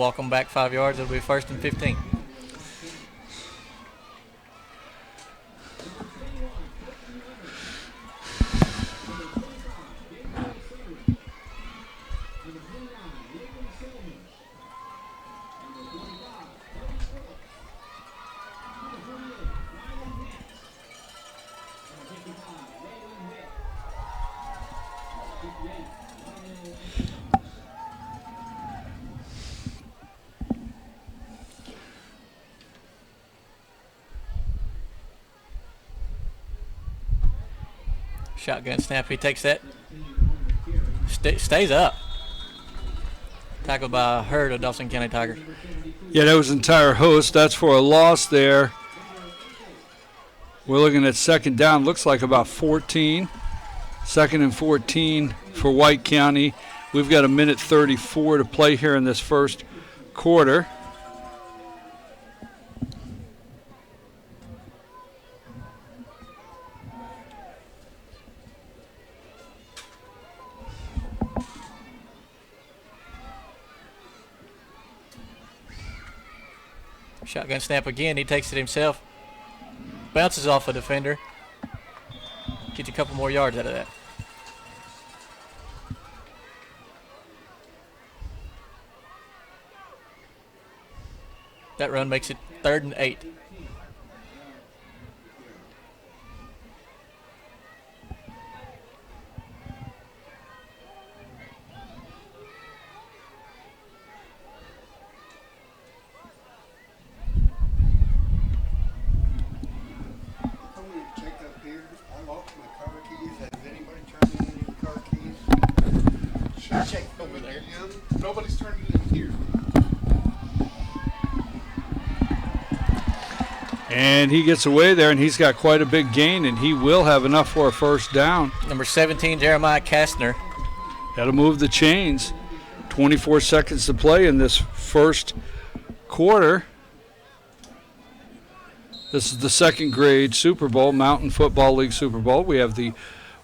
Walk them back 5 yards. It'll be 1st and 15. Shotgun snap. He takes that. Stays up. Tackled by Hurd of Dawson County Tigers. Yeah, that was entire host. That's for a loss there. We're looking at second down. Looks like about 14. 2nd and 14 for White County. We've got 1:34 to play here in this first quarter. Shotgun snap again. He takes it himself. Bounces off a defender. Gets a couple more yards out of that. That run makes it 3rd and 8. Check over there. Nobody's turning it in here. And he gets away there, and he's got quite a big gain, and he will have enough for a first down. Number 17, Jeremiah Kastner. That'll move the chains. 24 seconds to play in this first quarter. This is the second grade Super Bowl, Mountain Football League Super Bowl. We have the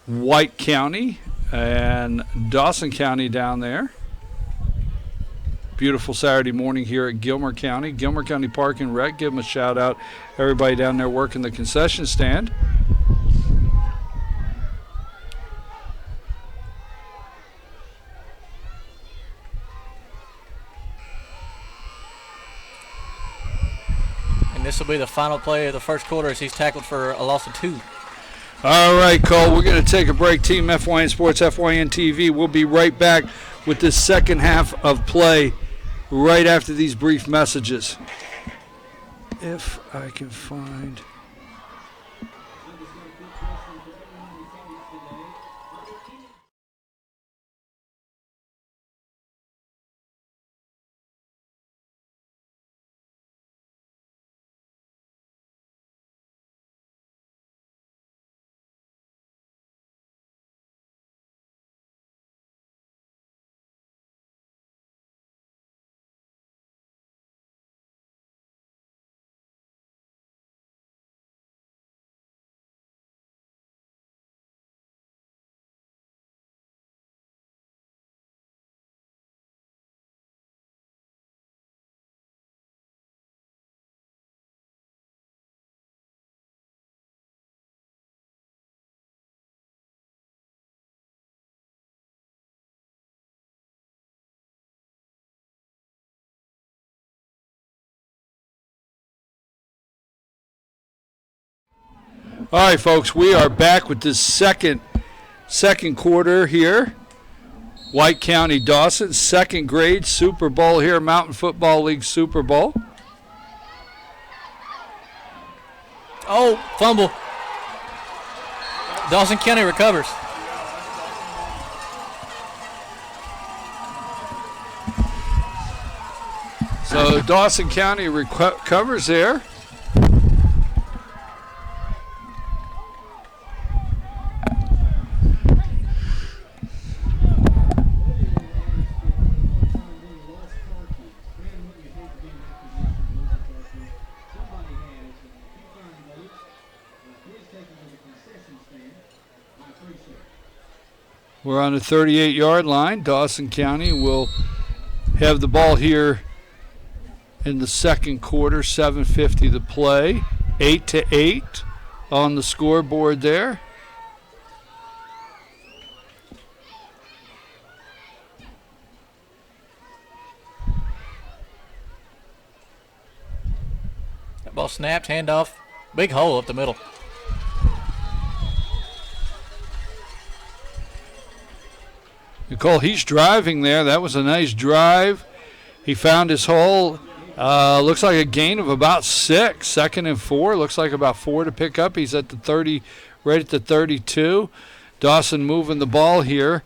White County and Dawson County down there. Beautiful Saturday morning here at Gilmer County. Gilmer County Park and Rec. Give them a shout out. Everybody down there working the concession stand. And this will be the final play of the first quarter as he's tackled for a loss of 2. All right, Cole, we're going to take a break. Team FYN Sports, FYN TV. We'll be right back with the second half of play right after these brief messages. If I can find... All right, folks, we are back with this second quarter here. White County Dawson, second grade Super Bowl here, Mountain Football League Super Bowl. Oh, fumble. Dawson County recovers. So Dawson County recovers there. We're on the 38-yard line. Dawson County will have the ball here in the second quarter. 7:50 to play. 8-8 on the scoreboard there. That ball snapped, handoff. Big hole up the middle. Nicole, he's driving there. That was a nice drive. He found his hole. Looks like a gain of about 6. 2nd and 4. Looks like about 4 to pick up. He's at the 30, right at the 32. Dawson moving the ball here.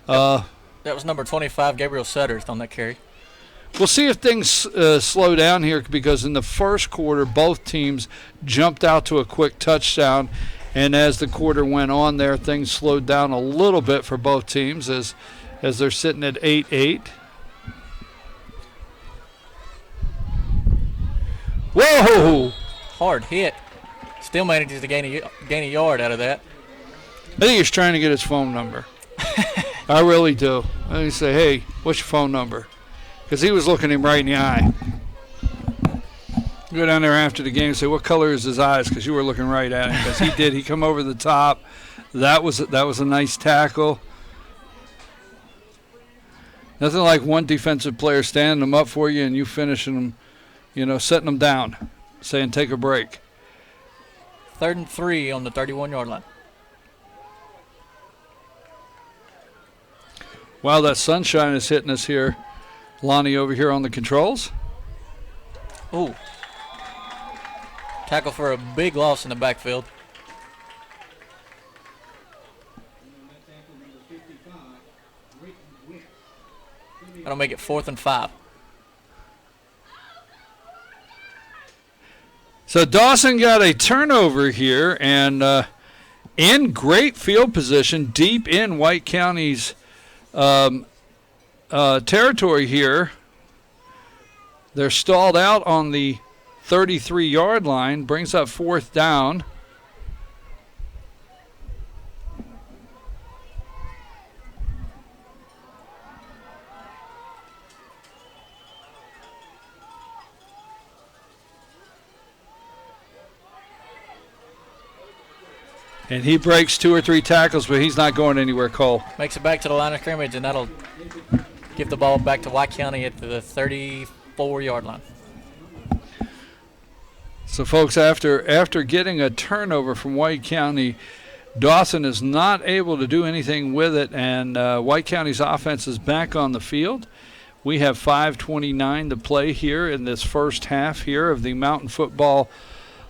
That was number 25, Gabriel Sutter, on that carry. We'll see if things slow down here, because in the first quarter, both teams jumped out to a quick touchdown. And as the quarter went on there, things slowed down a little bit for both teams as they're sitting at 8-8. Whoa! Hard hit. Still manages to gain a yard out of that. I think he's trying to get his phone number. I really do. I say, hey, what's your phone number? Because he was looking him right in the eye. Go down there after the game and say, what color is his eyes? Because you were looking right at him. Because he did. He come over the top. That was a nice tackle. Nothing like one defensive player standing them up for you and you finishing them, setting them down, saying take a break. 3rd and 3 on the 31-yard line. Wow, that sunshine is hitting us here. Lonnie over here on the controls. Ooh. Tackle for a big loss in the backfield. That'll make it 4th and 5. So Dawson got a turnover here, and in great field position, deep in White County's territory here. They're stalled out on the 33-yard line, brings up 4th down. And he breaks 2 or 3 tackles, but he's not going anywhere, Cole. Makes it back to the line of scrimmage, and that'll give the ball back to White County at the 34-yard line. So, folks, after getting a turnover from White County, Dawson is not able to do anything with it, and White County's offense is back on the field. We have 5:29 to play here in this first half here of the Mountain Football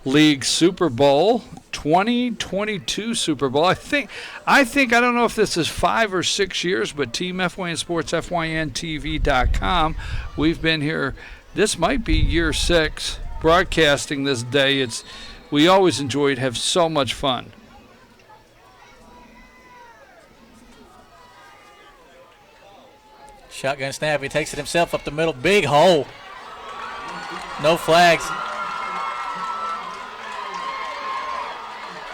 League Super Bowl, 2022 Super Bowl. I think I don't know if this is 5 or 6 years, but Team FYN Sports, FYNTV.com. We've been here. This might be year 6 broadcasting this day. We always enjoy it, have so much fun. Shotgun snap. He takes it himself up the middle. Big hole. No flags.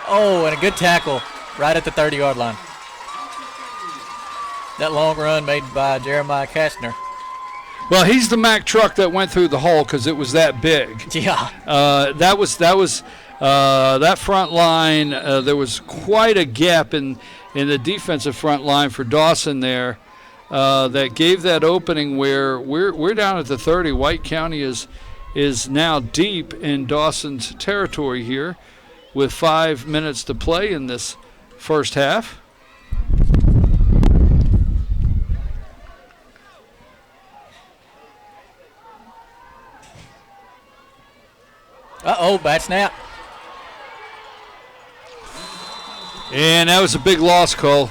Oh, and a good tackle right at the 30-yard line. That long run made by Jeremiah Kastner. Well, he's the Mack truck that went through the hole because it was that big. Yeah. That front line. There was quite a gap in the defensive front line for Dawson there. That gave that opening where we're down at the 30. White County is now deep in Dawson's territory here with 5 minutes to play in this first half. Uh-oh, bad snap. And that was a big loss, Cole.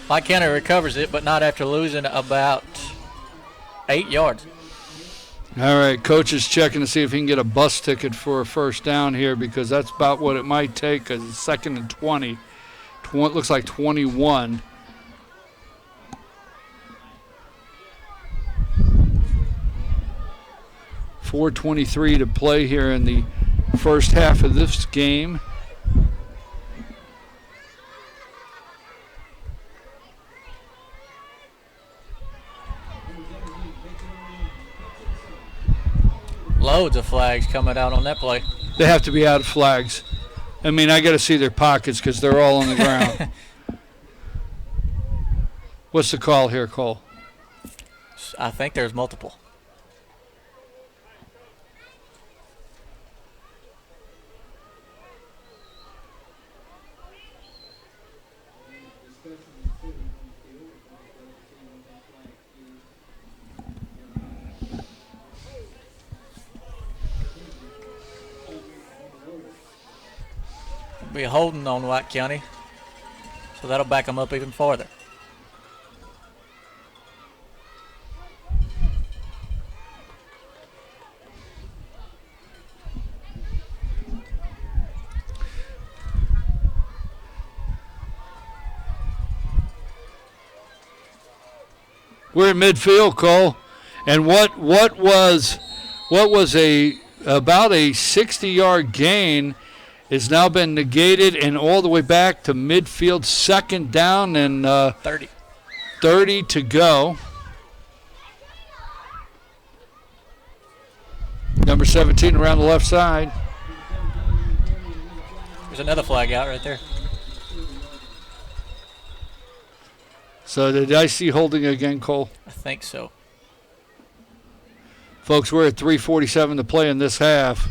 White County recovers it, but not after losing about 8 yards. All right, coach is checking to see if he can get a bus ticket for a first down here because that's about what it might take. Because it's 2nd and 20. Looks like 21. .423 to play here in the first half of this game. Loads of flags coming out on that play. They have to be out of flags. I mean, I got to see their pockets because they're all on the ground. What's the call here, Cole? I think there's multiple. Be holding on White County, so that'll back them up even farther. We're in midfield, Cole, and what was about a 60-yard gain has now been negated and all the way back to midfield, second down and 30 to go. Number 17 around the left side. There's another flag out right there. So did I see holding again, Cole? I think so. Folks, we're at 3:47 to play in this half.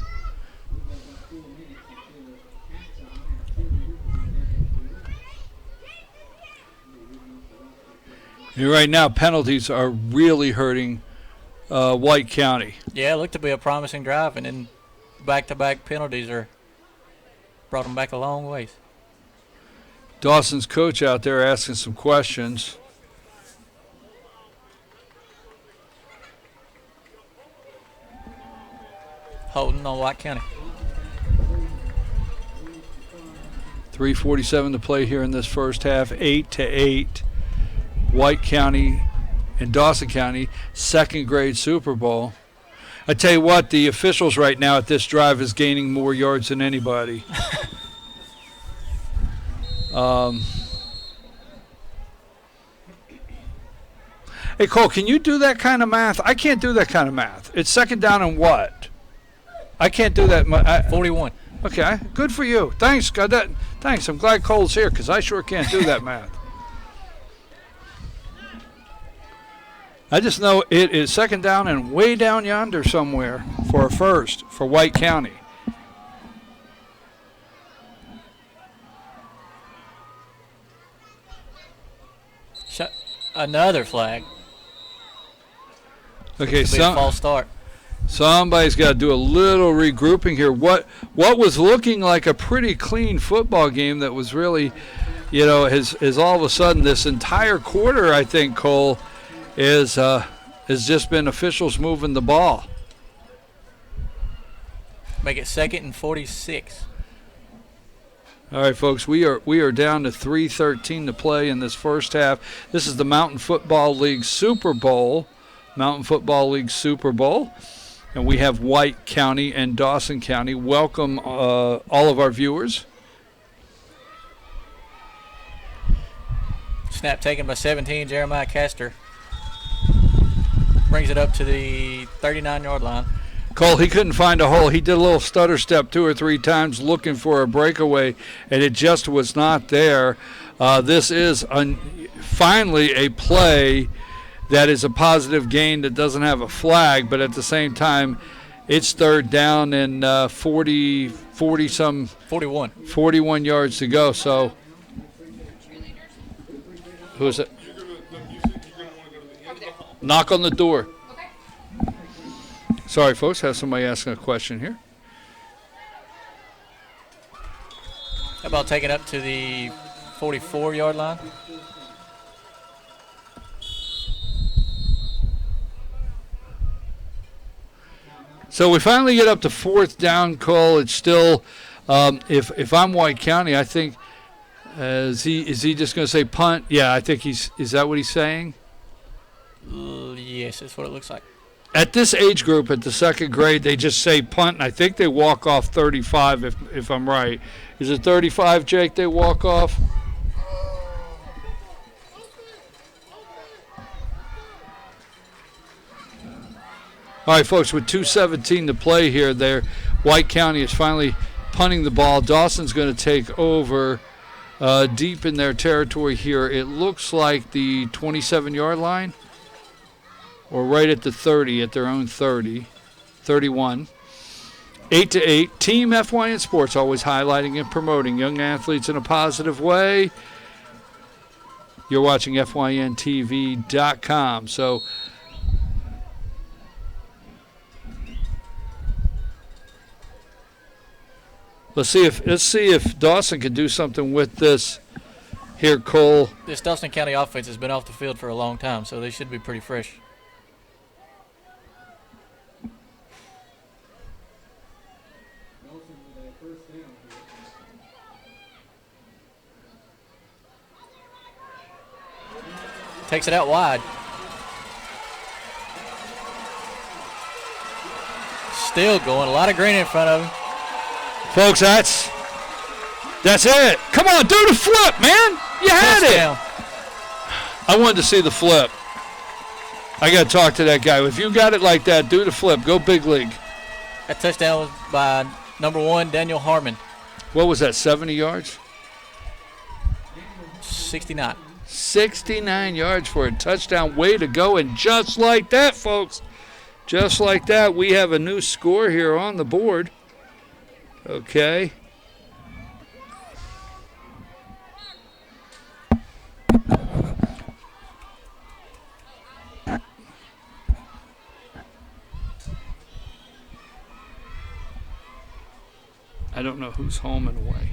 And right now, penalties are really hurting White County. Yeah, it looked to be a promising drive, and then back-to-back penalties are brought them back a long ways. Dawson's coach out there asking some questions. Holding on White County. 3:47 to play here in this first half, 8-8. White County and Dawson County, second grade Super Bowl. I tell you what, the officials right now at this drive is gaining more yards than anybody. Hey, Cole, can you do that kind of math? I can't do that kind of math. It's second down and what? I can't do that. 41. Okay, good for you. Thanks, God. Thanks. I'm glad Cole's here because I sure can't do that math. I just know it is second down and way down yonder somewhere for a first for White County. Another flag. Okay, false start. Somebody's got to do a little regrouping here. What was looking like a pretty clean football game that was really, has all of a sudden this entire quarter, I think, Cole, has just been officials moving the ball. Make it 2nd and 46. All right, folks, we are down to 3:13 to play in this first half. This is the Mountain Football League Super Bowl. Mountain Football League Super Bowl. And we have White County and Dawson County. Welcome all of our viewers. Snap taken by 17, Jeremiah Castor. Brings it up to the 39-yard line. Cole, he couldn't find a hole. He did a little stutter step 2 or 3 times looking for a breakaway, and it just was not there. This is finally a play that is a positive gain that doesn't have a flag, but at the same time, it's third down and 41 yards to go. So, who is it? Knock on the door. Sorry, folks, have somebody asking a question here. How about taking up to the 44-yard line? So we finally get up to fourth down, Cole. It's still, if I'm White County, I think, is he just going to say punt? Yeah, I think is that what he's saying? Yes, that's what it looks like. At this age group, at the second grade, they just say punt, and I think they walk off 35, if I'm right. Is it 35, Jake, they walk off? All right, folks, with 2:17 to play here, White County is finally punting the ball. Dawson's going to take over deep in their territory here. It looks like the 27-yard line or right at the 30, at their own 30, 31. 8-8. Team FYN Sports, always highlighting and promoting young athletes in a positive way. You're watching FYNTV.com. So let's see if Dawson can do something with this here, Cole. This Dawson County offense has been off the field for a long time, so they should be pretty fresh. Takes it out wide. Still going. A lot of green in front of him. Folks, that's it. Come on, do the flip, man. You had Touchdown. it. I wanted to see the flip. I got to talk to that guy. If you got it like that, do the flip. Go big league. That touchdown was by number 1, Daniel Harmon. What was that, 70 yards? 69. 69 yards for a touchdown. Way to go. And just like that, folks, just like that, we have a new score here on the board. Okay. I don't know who's home and away.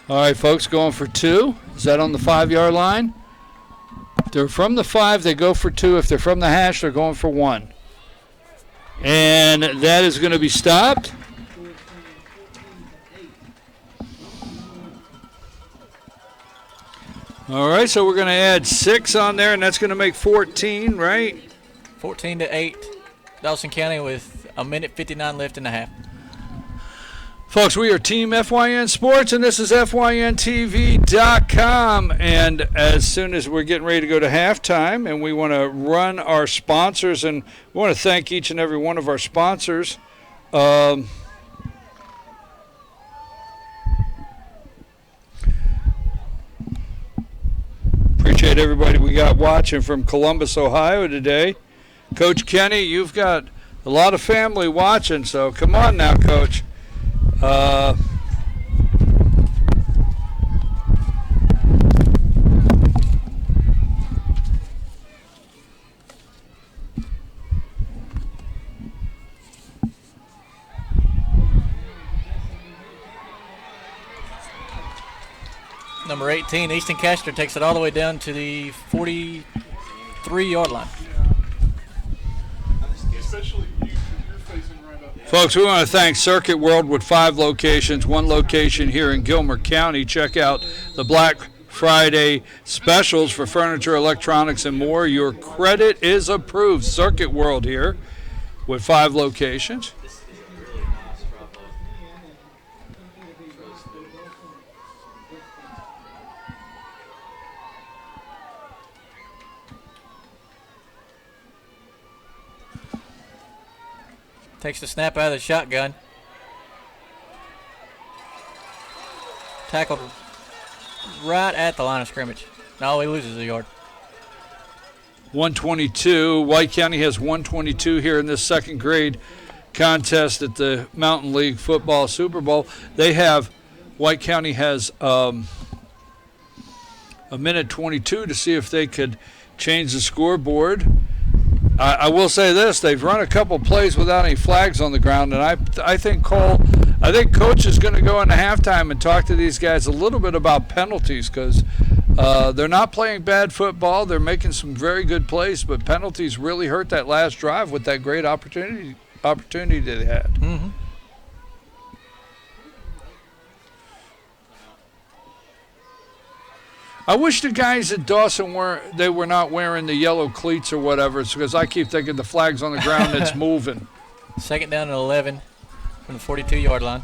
All right, folks, going for 2. Is that on the 5-yard line? If they're from the 5, they go for 2. If they're from the hash, they're going for 1. And that is going to be stopped. All right, so we're going to add 6 on there, and that's going to make 14, right? 14-8. Dawson County with 1:59 left in the half. Folks, we are Team FYN Sports, and this is FYNTV.com. And as soon as we're getting ready to go to halftime, and we want to run our sponsors, and we want to thank each and every one of our sponsors. Appreciate everybody we got watching from Columbus, Ohio today. Coach Kenny, you've got a lot of family watching, so come on now, Coach. Number 18, Easton Castor takes it all the way down to the 43-yard line. Especially you, 'cause you're facing right up. Folks, we want to thank Circuit World with 5 locations, 1 location here in Gilmer County. Check out the Black Friday specials for furniture, electronics, and more. Your credit is approved. Circuit World here with 5 locations. Takes the snap out of the shotgun. Tackled right at the line of scrimmage. No, he loses a yard. 122. White County has 122 here in this second grade contest at the Mountain League Football Super Bowl. White County has a minute 22 to see if they could change the scoreboard. I will say this: they've run a couple plays without any flags on the ground, and I think Coach is going to go into halftime and talk to these guys a little bit about penalties, because they're not playing bad football. They're making some very good plays, but penalties really hurt that last drive with that great opportunity they had. Mm-hmm. I wish the guys at Dawson were not wearing the yellow cleats or whatever, because I keep thinking the flag's on the ground that's moving. Second down and 11 from the 42-yard line.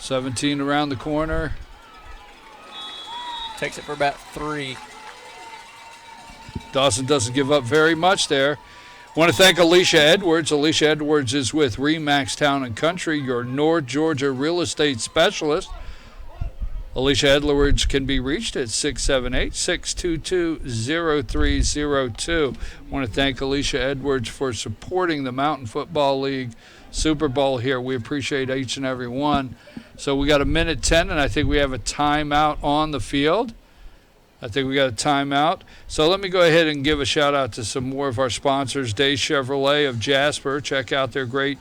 17 around the corner. Takes it for about 3. Dawson doesn't give up very much there. Want to thank Alicia Edwards. Alicia Edwards is with Remax Town and Country, your North Georgia real estate specialist. Alicia Edwards can be reached at 678-622-0302. Want to thank Alicia Edwards for supporting the Mountain Football League Super Bowl here. We appreciate each and every one. So we got a minute 10, and I think we have a timeout on the field. I think we got a timeout. So let me go ahead and give a shout out to some more of our sponsors. Day Chevrolet of Jasper. Check out their great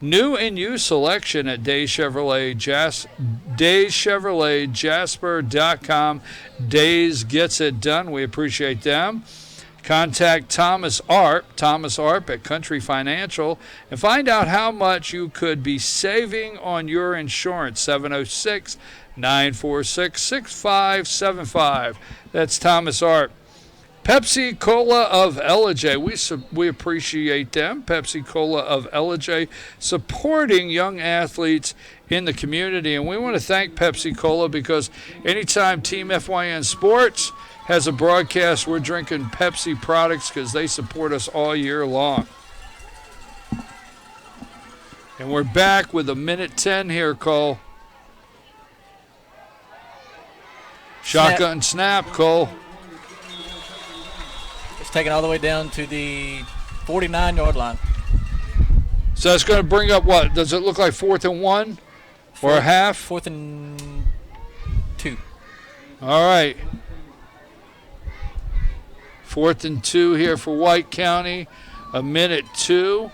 new and used selection at Day Chevrolet, DayChevroletJasper.com. Days gets it done. We appreciate them. Contact Thomas Arp at Country Financial, and find out how much you could be saving on your insurance. 706-946-6575. That's Thomas Arp. Pepsi Cola of Ellijay. We appreciate them. Pepsi Cola of Ellijay supporting young athletes in the community. And we want to thank Pepsi Cola because anytime Team FYN Sports has a broadcast, we're drinking Pepsi products because they support us all year long. And we're back with a minute 10 here, Cole. Shotgun snap, Cole. It's taken all the way down to the 49-yard line. So it's going to bring up what? Does it look like 4th and 1 or a half? 4th and 2. All right. 4th and 2 here for White County. A minute 2.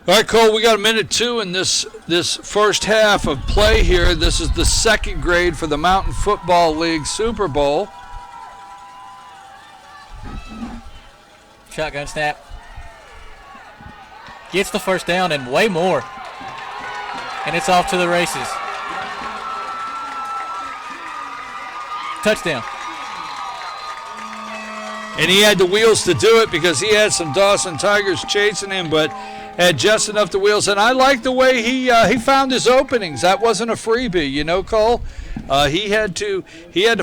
All right, Cole, we got a minute 2 in this first half of play here. This is the second grade for the Mountain Football League Super Bowl. Shotgun snap. Gets the first down and way more. And it's off to the races. Touchdown. And he had the wheels to do it because he had some Dawson Tigers chasing him, but had just enough the wheels. And I like the way he found his openings. That wasn't a freebie, you know, Cole. He had to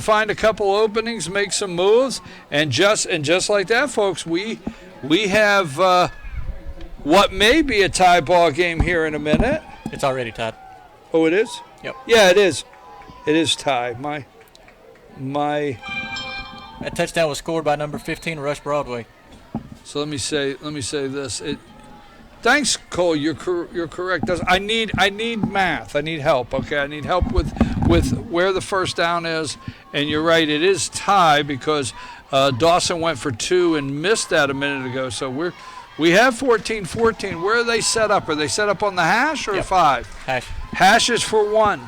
find a couple openings, make some moves, and just like that, folks, we have what may be a tie ball game here in a minute. It's already tied. Oh, it is? Yep. Yeah, it is. It is tie. My. That touchdown was scored by number 15, Rush Broadway. So let me say this. Thanks, Cole. You're correct. I need math. I need help. Okay, I need help with where the first down is. And you're right. It is tie because Dawson went for 2 and missed that a minute ago. So we have 14-14. Where are they set up? Are they set up on the hash or 5? Hash. Hash is for 1.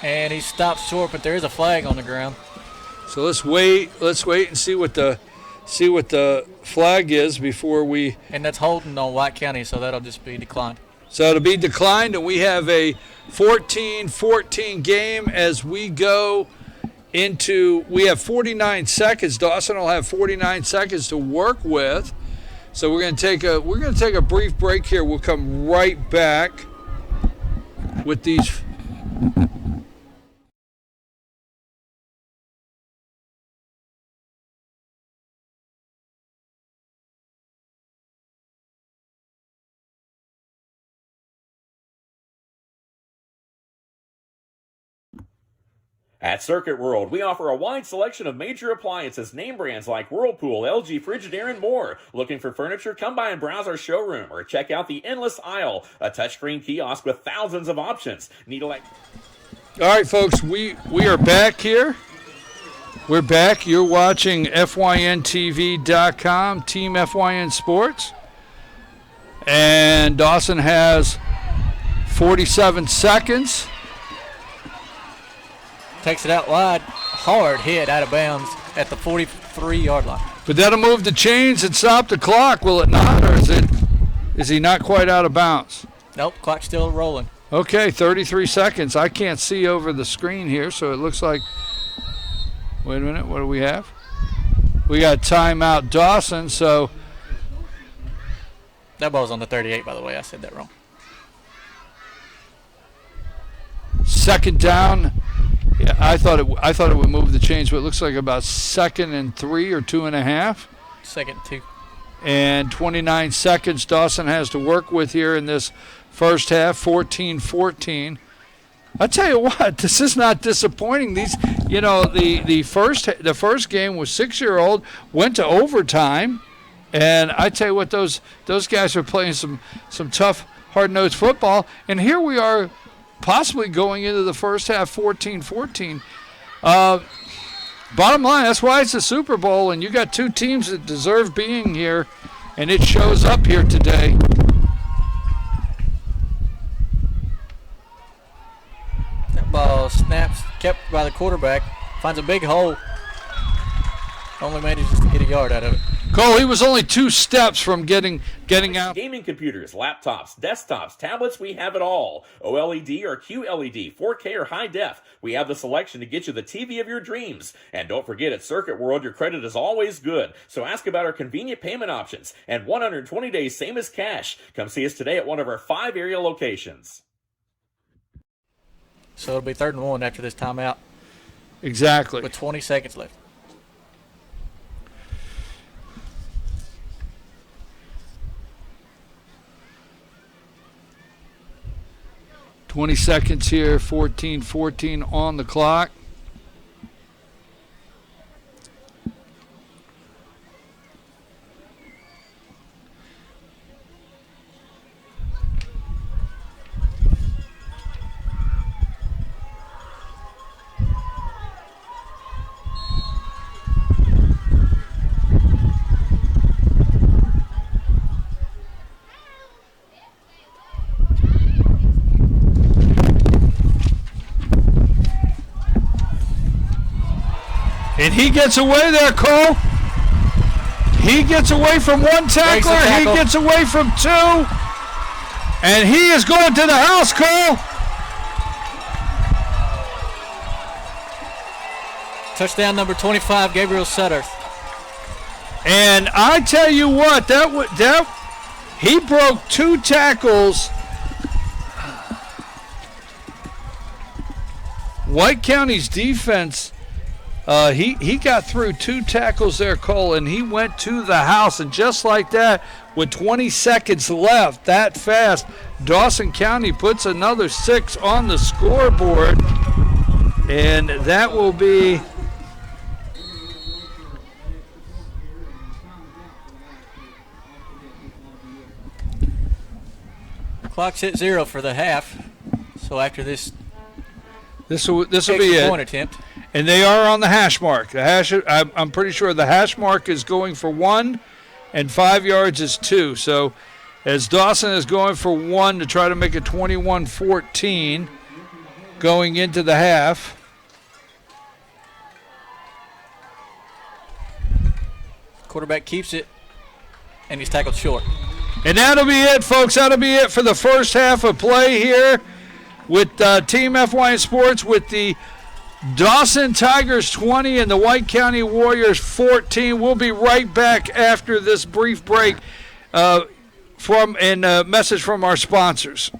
And he stops short, but there is a flag on the ground. So let's wait and see what the flag is before we. And that's holding on White County, so that'll just be declined. So it'll be declined, and we have a 14-14 game as we go into. We have 49 seconds. Dawson will have 49 seconds to work with. So we're going to take a brief break here. We'll come right back with these. At Circuit World, we offer a wide selection of major appliances, name brands like Whirlpool, LG, Frigidaire, and more. Looking for furniture? Come by and browse our showroom or check out the Endless Aisle, a touchscreen kiosk with thousands of options. All right, folks, we are back here. We're back. You're watching FYNTV.com, Team FYN Sports. And Dawson has 47 seconds. Takes it out wide. Hard hit out of bounds at the 43-yard line. But that'll move the chains and stop the clock, will it not? Or is he not quite out of bounds? Nope, clock's still rolling. Okay, 33 seconds. I can't see over the screen here, so it looks like, wait a minute, what do we have? We got timeout Dawson, so. That ball's on the 38, by the way. I said that wrong. Second down. Yeah, I thought it would move the chains, but it looks like about 2nd and 3 or 2.5. 2nd 2. And 29 seconds Dawson has to work with here in this first half, 14-14. I tell you what, this is not disappointing. These, the first game was 6-year-old, went to overtime, and I tell you what, those guys are playing some tough, hard-nosed football, and here we are possibly going into the first half 14-14. Bottom line, that's why it's a Super Bowl, and you got two teams that deserve being here, and it shows up here today. That ball snaps, kept by the quarterback, finds a big hole. Only manages to get a yard out of it. Cole, he was only 2 steps from getting out. Gaming computers, laptops, desktops, tablets, we have it all. OLED or QLED, 4K or high def, we have the selection to get you the TV of your dreams. And don't forget, at Circuit World, your credit is always good. So ask about our convenient payment options and 120 days, same as cash. Come see us today at one of our 5 area locations. So it'll be 3rd and 1 after this timeout. Exactly. With 20 seconds left. $20 seconds here, 14-14 on the clock. And he gets away there, Cole. He gets away from one tackler. He gets away from 2. And he is going to the house, Cole. Touchdown number 25, Gabriel Sutter. And I tell you what, he broke 2 tackles. White County's defense, he got through 2 tackles there, Cole, and he went to the house. And just like that, with 20 seconds left, that fast, Dawson County puts another 6 on the scoreboard. And that will be clock's at 0 for the half. So after this will be it. Point attempt. And they are on the hash mark. I'm pretty sure the hash mark is going for 1, and 5 yards is 2. So as Dawson is going for 1 to try to make it 21-14 going into the half. Quarterback keeps it, and he's tackled short. And that'll be it, folks. That'll be it for the first half of play here with Team FYN Sports with the Dawson Tigers 20 and the White County Warriors 14. We'll be right back after this brief break from a message from our sponsors.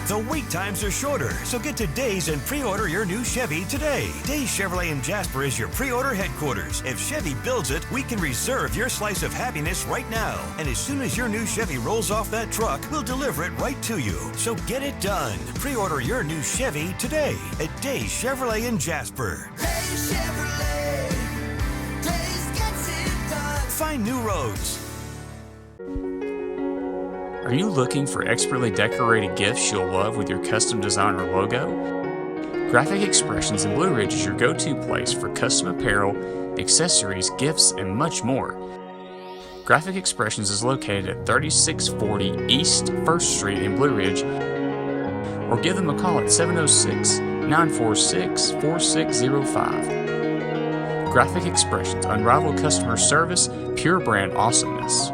The wait times are shorter, so get to Days and pre-order your new Chevy today. Days Chevrolet in Jasper is your pre-order headquarters. If Chevy builds it, we can reserve your slice of happiness right now. And as soon as your new Chevy rolls off that truck, we'll deliver it right to you. So get it done. Pre-order your new Chevy today at Days Chevrolet in Jasper. Days Chevrolet. Days gets it done. Find new roads. Are you looking for expertly decorated gifts you'll love with your custom design or logo? Graphic Expressions in Blue Ridge is your go-to place for custom apparel, accessories, gifts, and much more. Graphic Expressions is located at 3640 East 1st Street in Blue Ridge, or give them a call at 706-946-4605. Graphic Expressions, unrivaled customer service, pure brand awesomeness.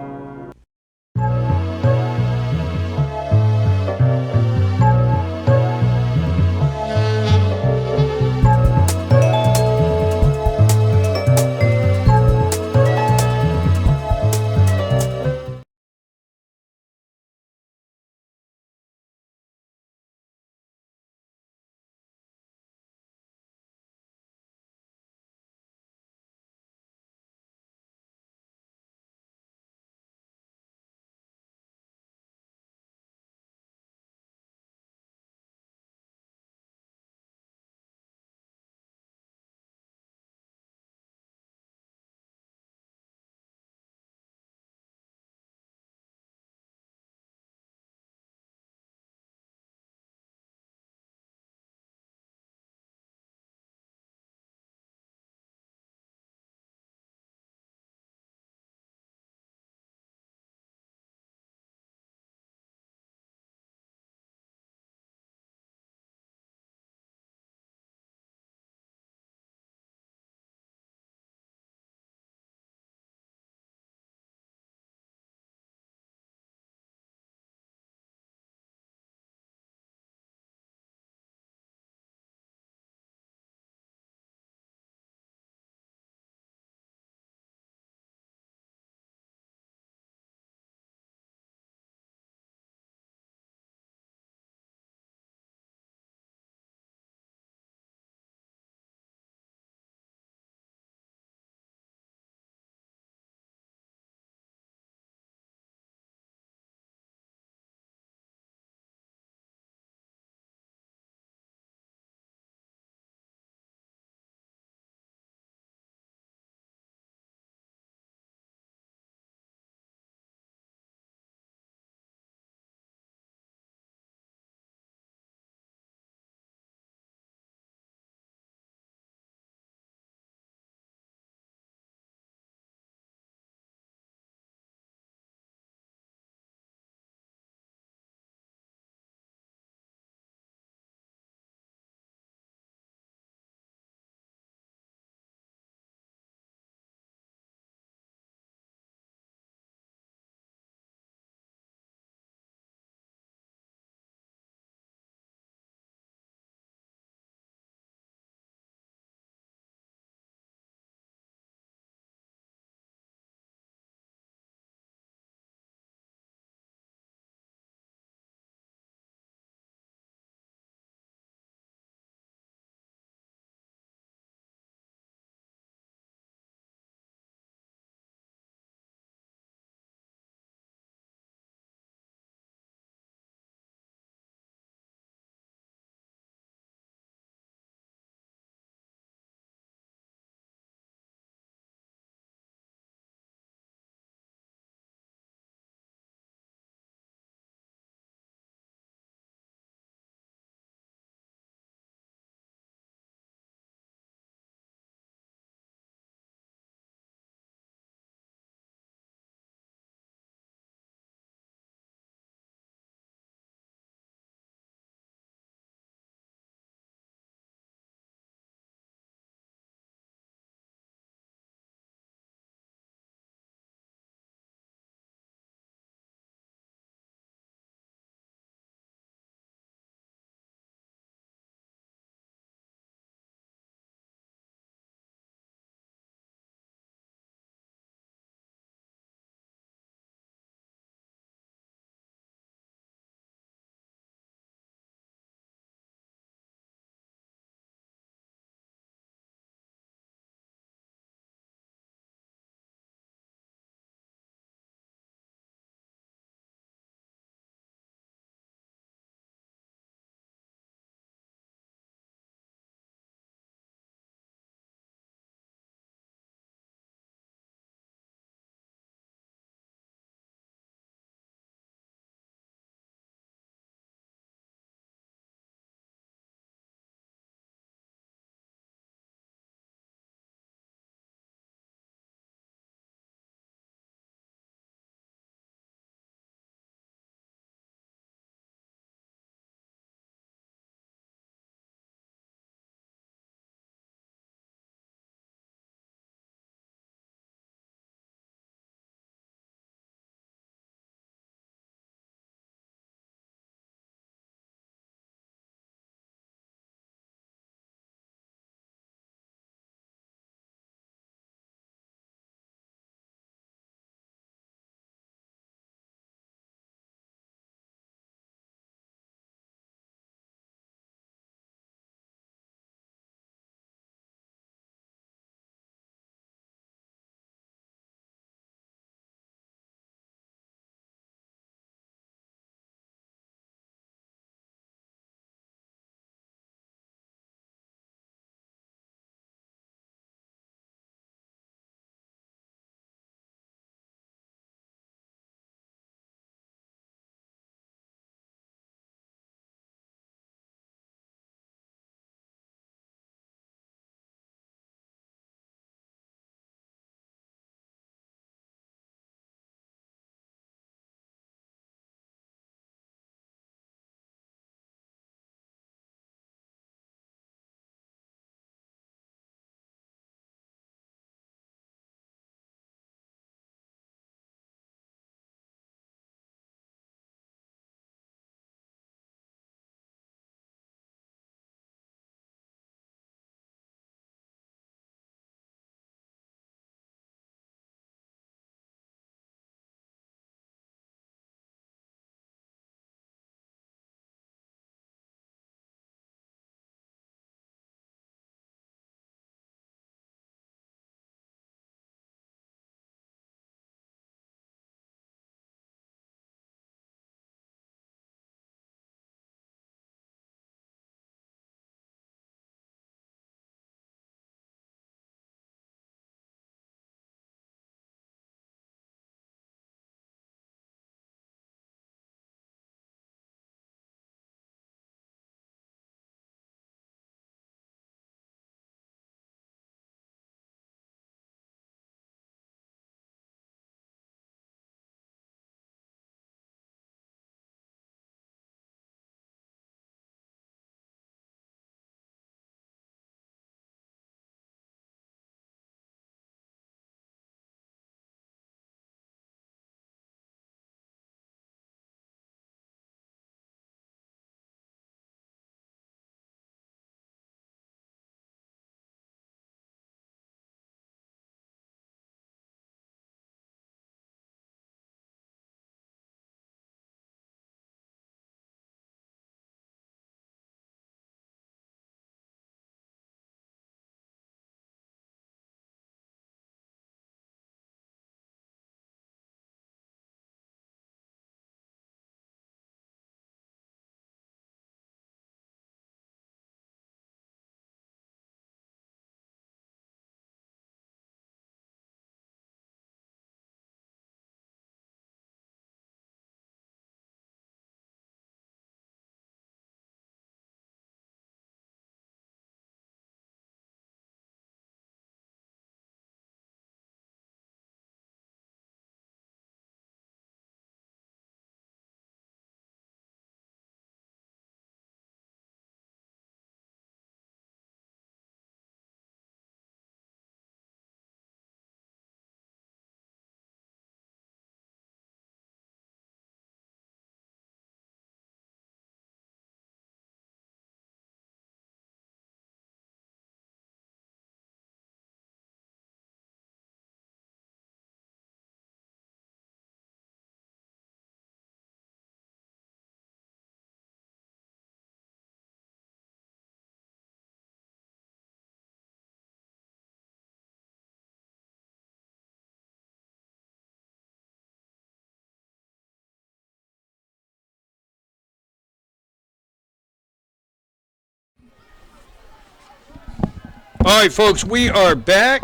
All right, folks, we are back.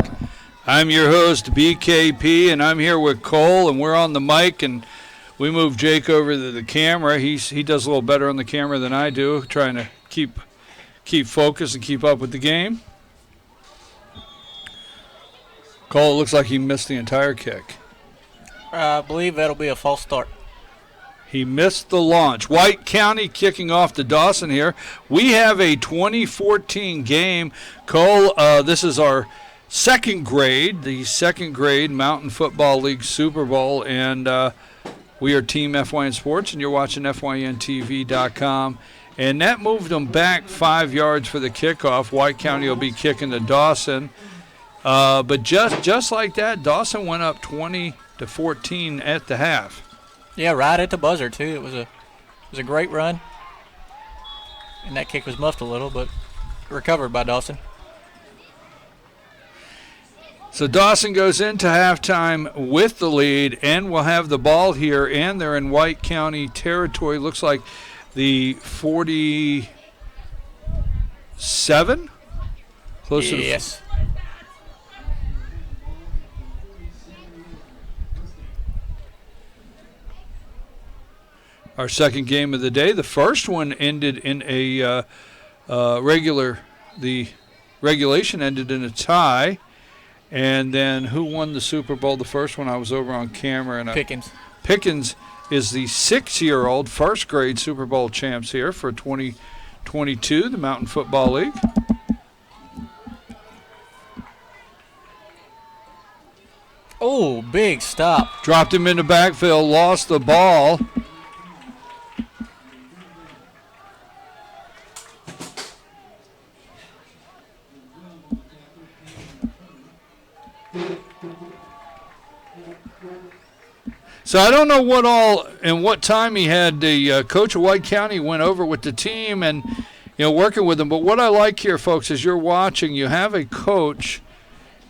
I'm your host, BKP, and I'm here with Cole, and we're on the mic, and we moved Jake over to the camera. He does a little better on the camera than I do, trying to keep focus and keep up with the game. Cole, it looks like he missed the entire kick. I believe that'll be a false start. He missed the launch. White County kicking off to Dawson here. We have a 2014 game. Cole, this is our second grade Mountain Football League Super Bowl, and we are Team FYN Sports, and you're watching FYNTV.com. And that moved them back 5 yards for the kickoff. White County will be kicking to Dawson. But just like that, Dawson went up 20-14 at the half. Yeah, right at the buzzer too. It was a great run, and that kick was muffed a little, but recovered by Dawson. So Dawson goes into halftime with the lead, and will have the ball here, and they're in White County territory. Looks like the 47, close to the. Yes. Our second game of the day. The first one ended in a the regulation ended in a tie. And then who won the Super Bowl? The first one, I was over on camera. And Pickens. Pickens is the 6-year-old first grade Super Bowl champs here for 2022, the Mountain Football League. Oh, big stop. Dropped him in the backfield, lost the ball. So I don't know what all and what time he had. The coach of White County went over with the team and working with them. But what I like here, folks, is you're watching. You have a coach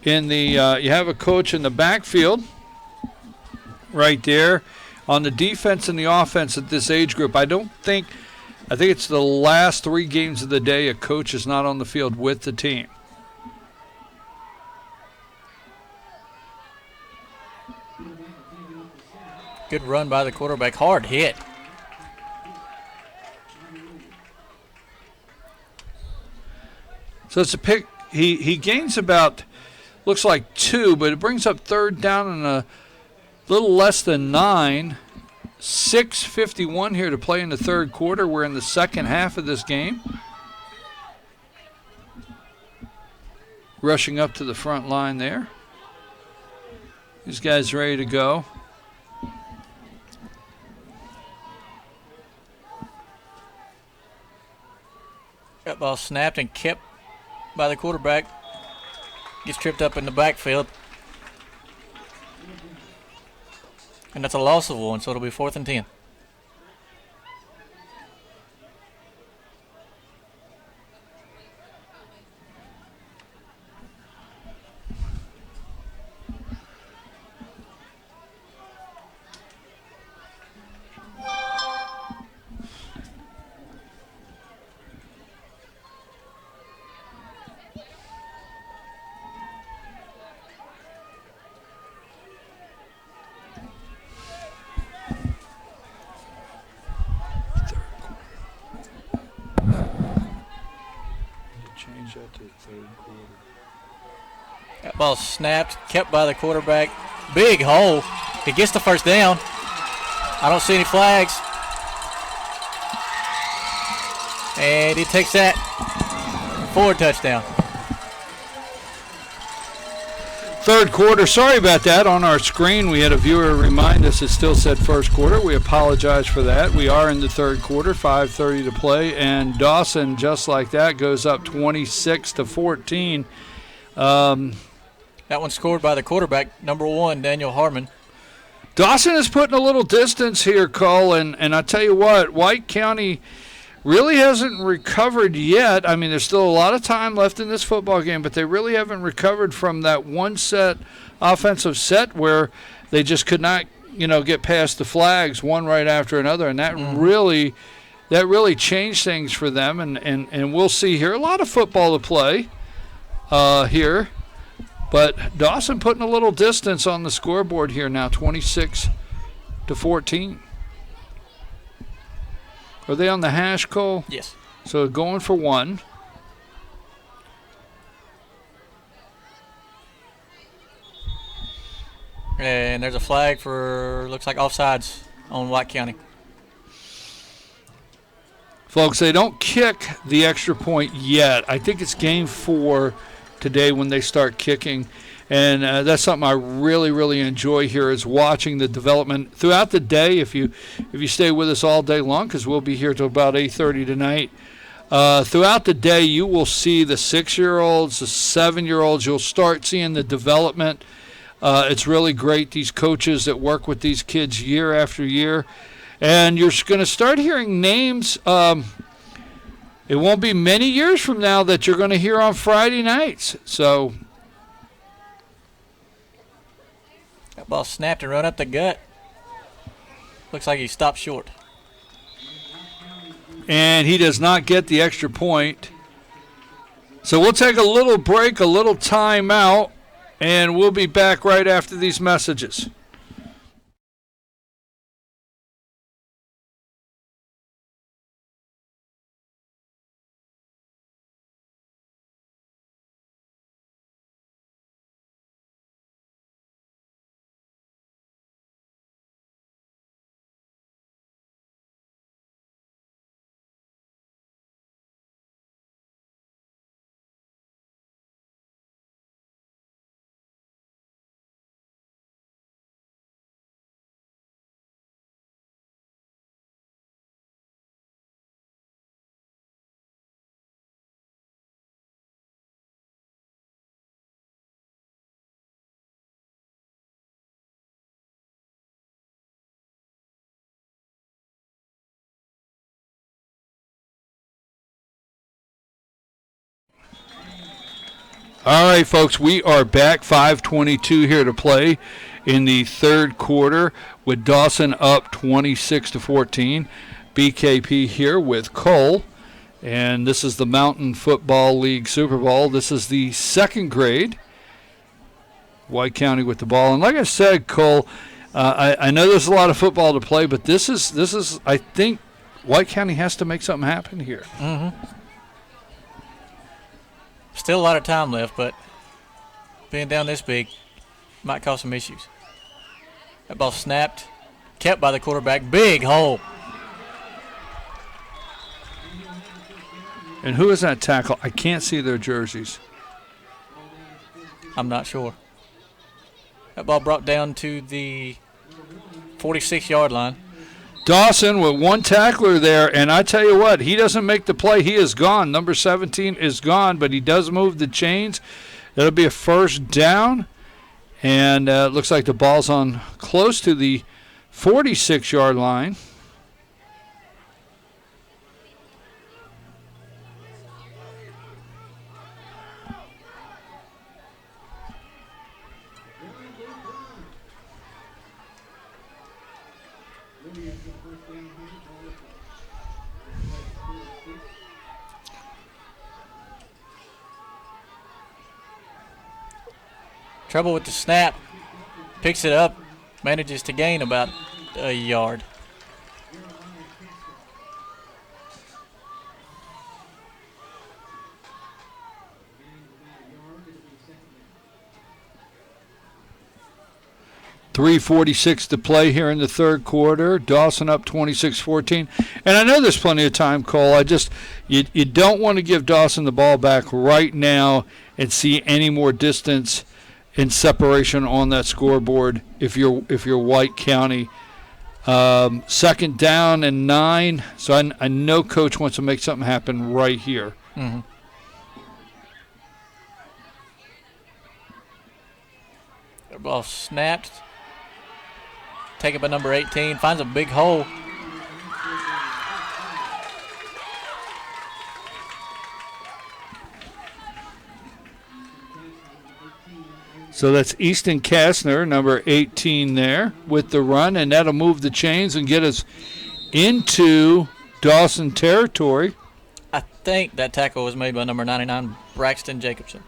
in the backfield right there on the defense and the offense at this age group. I think it's the last 3 games of the day a coach is not on the field with the team. Good run by the quarterback. Hard hit. So it's a pick. He gains about, looks like 2, but it brings up third down and a little less than 9. 6:51 here to play in the third quarter. We're in the second half of this game. Rushing up to the front line there. These guys ready to go. That ball snapped and kept by the quarterback. Gets tripped up in the backfield. And that's a loss of 1, so it'll be 4th and 10. Change that to the third quarter. That ball snapped, kept by the quarterback. Big hole. He gets the first down. I don't see any flags. And he takes that for a touchdown. Third quarter. Sorry about that. On our screen, we had a viewer remind us it still said first quarter. We apologize for that. We are in the third quarter, 5:30 to play, and Dawson, just like that, goes up 26-14. That one scored by the quarterback, number 1, Daniel Harmon. Dawson is putting a little distance here, Cole, and I tell you what, White County really hasn't recovered yet. I mean, there's still a lot of time left in this football game, but they really haven't recovered from that one set offensive set where they just could not, get past the flags one right after another, and that really changed things for them. And we'll see here a lot of football to play. here. But Dawson putting a little distance on the scoreboard here now, 26-14. Are they on the hash, Cole? Yes. So going for one. And there's a flag for, looks like offsides on White County. Folks, they don't kick the extra point yet. I think it's game 4 today when they start kicking. And that's something I really, really enjoy here is watching the development throughout the day. If you stay with us all day long, because we'll be here till about 8:30 tonight. Throughout the day, you will see the 6-year-olds, the 7-year-olds. You'll start seeing the development. It's really great, these coaches that work with these kids year after year. And you're going to start hearing names. It won't be many years from now that you're going to hear on Friday nights. So That ball snapped and run up the gut. Looks like he stopped short. And he does not get the extra point. So we'll take a little break, a little timeout, and we'll be back right after these messages. All right, folks, we are back. 5:22 here to play in the third quarter with Dawson up 26-14. BKP here with Cole, and this is the Mountain Football League Super Bowl. This is the second grade. White County with the ball, and like I said, Cole, I know there's a lot of football to play, but this is I think White County has to make something happen here. Mm-hmm. Still a lot of time left, but being down this big might cause some issues. That ball snapped, kept by the quarterback. Big hole. And who is that tackle? I can't see their jerseys. I'm not sure. That ball brought down to the 46-yard line. Dawson with one tackler there, and I tell you what, he doesn't make the play. He is gone. Number 17 is gone, but he does move the chains. That'll be a first down, and it looks like the ball's on close to the 46-yard line. Trouble with the snap. Picks it up. Manages to gain about a yard. .346 to play here in the third quarter. Dawson up 26-14. And I know there's plenty of time, Cole. You don't want to give Dawson the ball back right now and see any more distance in separation on that scoreboard if you're White County. Second down and 9. So I know Coach wants to make something happen right here. Mm-hmm. The ball snapped. Taken by number 18. Finds a big hole. So that's Easton Kastner, number 18 there, with the run, and that'll move the chains and get us into Dawson territory. I think that tackle was made by number 99, Braxton Jacobson.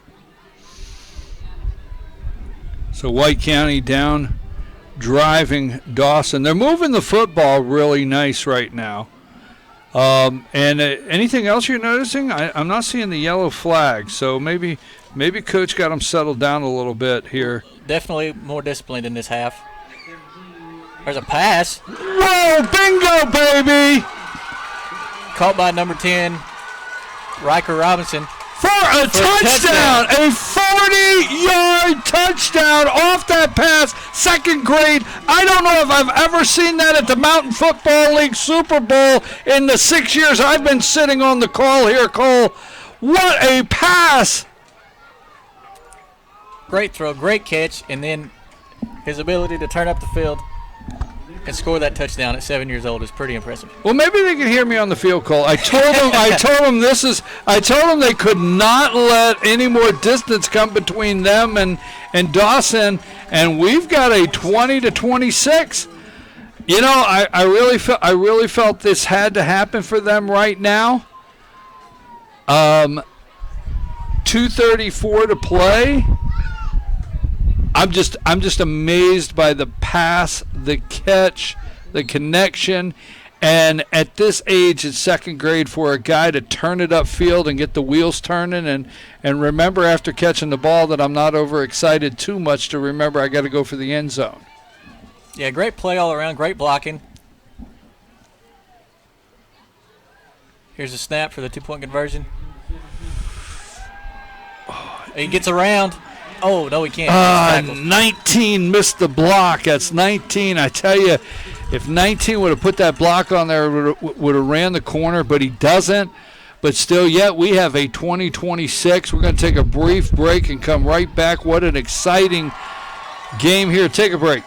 So White County down driving Dawson. They're moving the football really nice right now. Anything else you're noticing? I'm not seeing the yellow flag, so maybe Coach got them settled down a little bit here. Definitely more disciplined in this half. There's a pass. Whoa, bingo, baby! Caught by number 10, Riker Robinson. For a touchdown! A 40-yard touchdown off that pass, second grade. I don't know if I've ever seen that at the Mountain Football League Super Bowl in the 6 years I've been sitting on the call here, Cole. What a pass! Great throw, great catch, and then his ability to turn up the field and score that touchdown at 7 years old is pretty impressive. Well, maybe they can hear me on the field call. I told them they could not let any more distance come between them and Dawson, and we've got a 20-26. You know, I really felt this had to happen for them right now. 2:34 to play. I'm just amazed by the pass, the catch, the connection, and at this age in second grade for a guy to turn it upfield and get the wheels turning and remember after catching the ball that I'm not overexcited too much to remember I got to go for the end zone. Yeah, great play all around, great blocking. Here's a snap for the two-point conversion. He gets around. Oh, no, he can't. 19 missed the block. That's 19. I tell you, if 19 would have put that block on there, would have ran the corner, but he doesn't. But still, yet we have a 20-26. We're going to take a brief break and come right back. What an exciting game here. Take a break.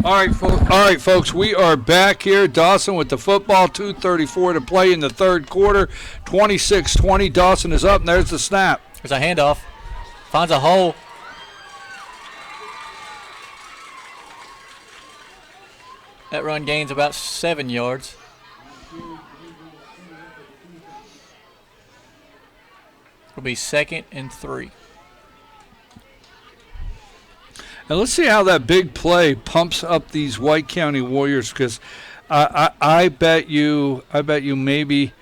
All right, folks, we are back here. Dawson with the football, 2:34 to play in the third quarter, 26-20. Dawson is up, and there's the snap. There's a handoff. Finds a hole. That run gains about 7 yards. It'll be 2nd and 3. And let's see how that big play pumps up these White County Warriors, because I bet you maybe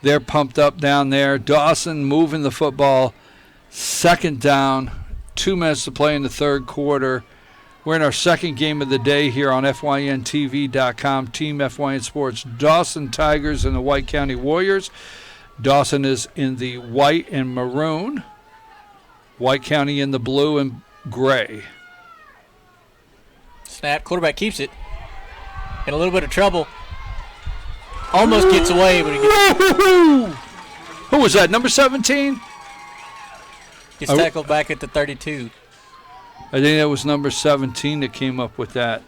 they're pumped up down there. Dawson moving the football, second down, 2 minutes to play in the third quarter. We're in our second game of the day here on FYNTV.com. Team FYN Sports, Dawson Tigers and the White County Warriors. Dawson is in the white and maroon. White County in the blue and gray. Snap. Quarterback keeps it. In a little bit of trouble. Almost gets away, but he gets. Who was that? Number 17? Gets tackled back at the 32. I think that was number 17 that came up with that.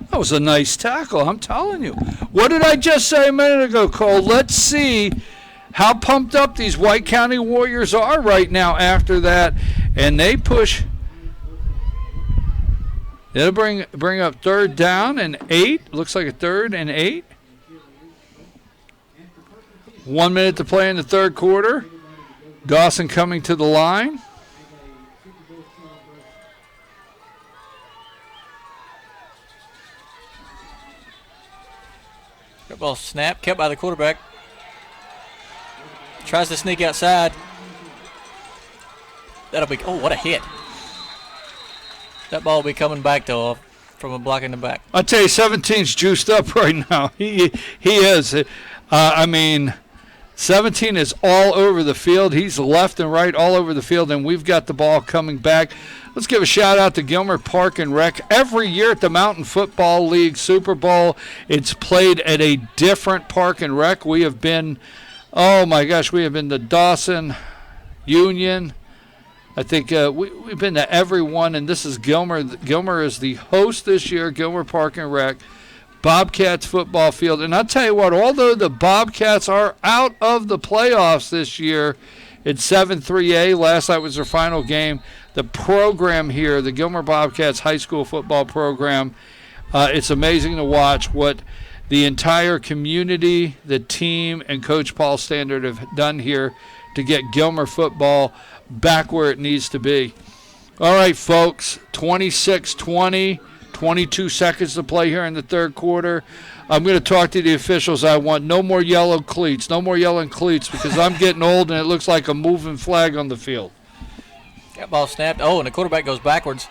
That was a nice tackle, I'm telling you. What did I just say a minute ago, Cole? Let's see how pumped up these White County Warriors are right now after that. And they push. It'll bring up third down and 8. Looks like a 3rd and 8. 1 minute to play in the third quarter. Dawson coming to the line. Good ball snap, kept by the quarterback. Tries to sneak outside. That'll be, oh, what a hit. That ball will be coming back, though, from a block in the back. I'll tell you, 17's juiced up right now. He is. 17 is all over the field. He's left and right all over the field, and we've got the ball coming back. Let's give a shout out to Gilmer Park and Rec. Every year at the Mountain Football League Super Bowl, it's played at a different park and rec. We have been, oh my gosh, we have been to Dawson, Union. I think we've been to every one, and this is Gilmer. Gilmer is the host this year, Gilmer Park and Rec. Bobcats football field. And I'll tell you what, although the Bobcats are out of the playoffs this year in 7-3A, last night was their final game, the program here, the Gilmer Bobcats high school football program, it's amazing to watch what the entire community, the team, and Coach Paul Standard have done here to get Gilmer football back where it needs to be. All right, folks, 26-20. 22 seconds to play here in the third quarter. I'm going to talk to the officials. I want no more yellow cleats, no more yellow cleats, because I'm getting old and it looks like a moving flag on the field. That ball snapped. Oh, and the quarterback goes backwards.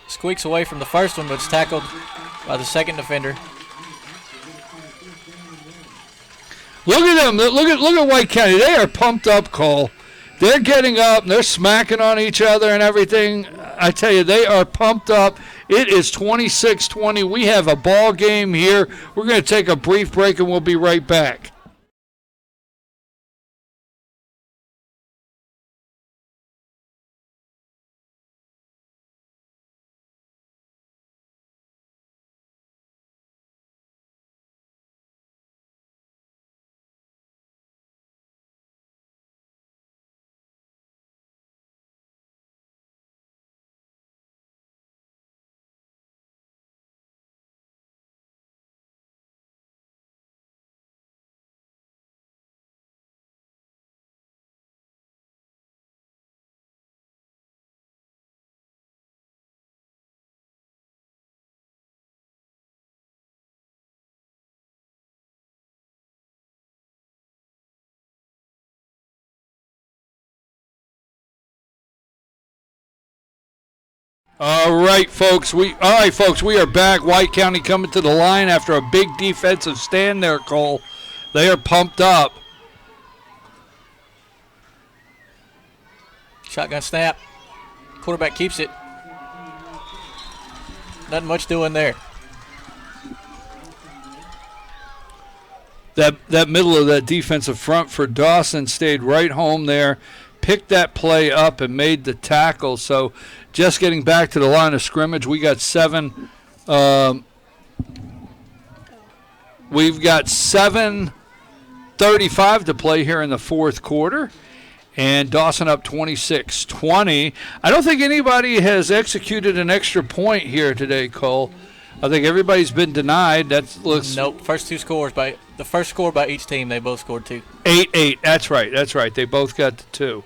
Squeaks away from the first one, but it's tackled by the second defender. Look at them. Look at White County. They are pumped up, Cole. They're getting up, and they're smacking on each other and everything. I tell you, they are pumped up. It is 26-20. We have a ball game here. We're going to take a brief break, and we'll be right back. All right, folks. We are back. White County coming to the line after a big defensive stand there, Cole. They are pumped up. Shotgun snap. Quarterback keeps it. Nothing much doing there. That middle of that defensive front for Dawson stayed right home there, picked that play up and made the tackle. So just getting back to the line of scrimmage, we got we've got 7:35 to play here in the fourth quarter, and Dawson up 26-20. I don't think anybody has executed an extra point here today, Cole. I think everybody's been denied. Nope. First score by each team. They both scored 2. 8-8. That's right. They both got the 2.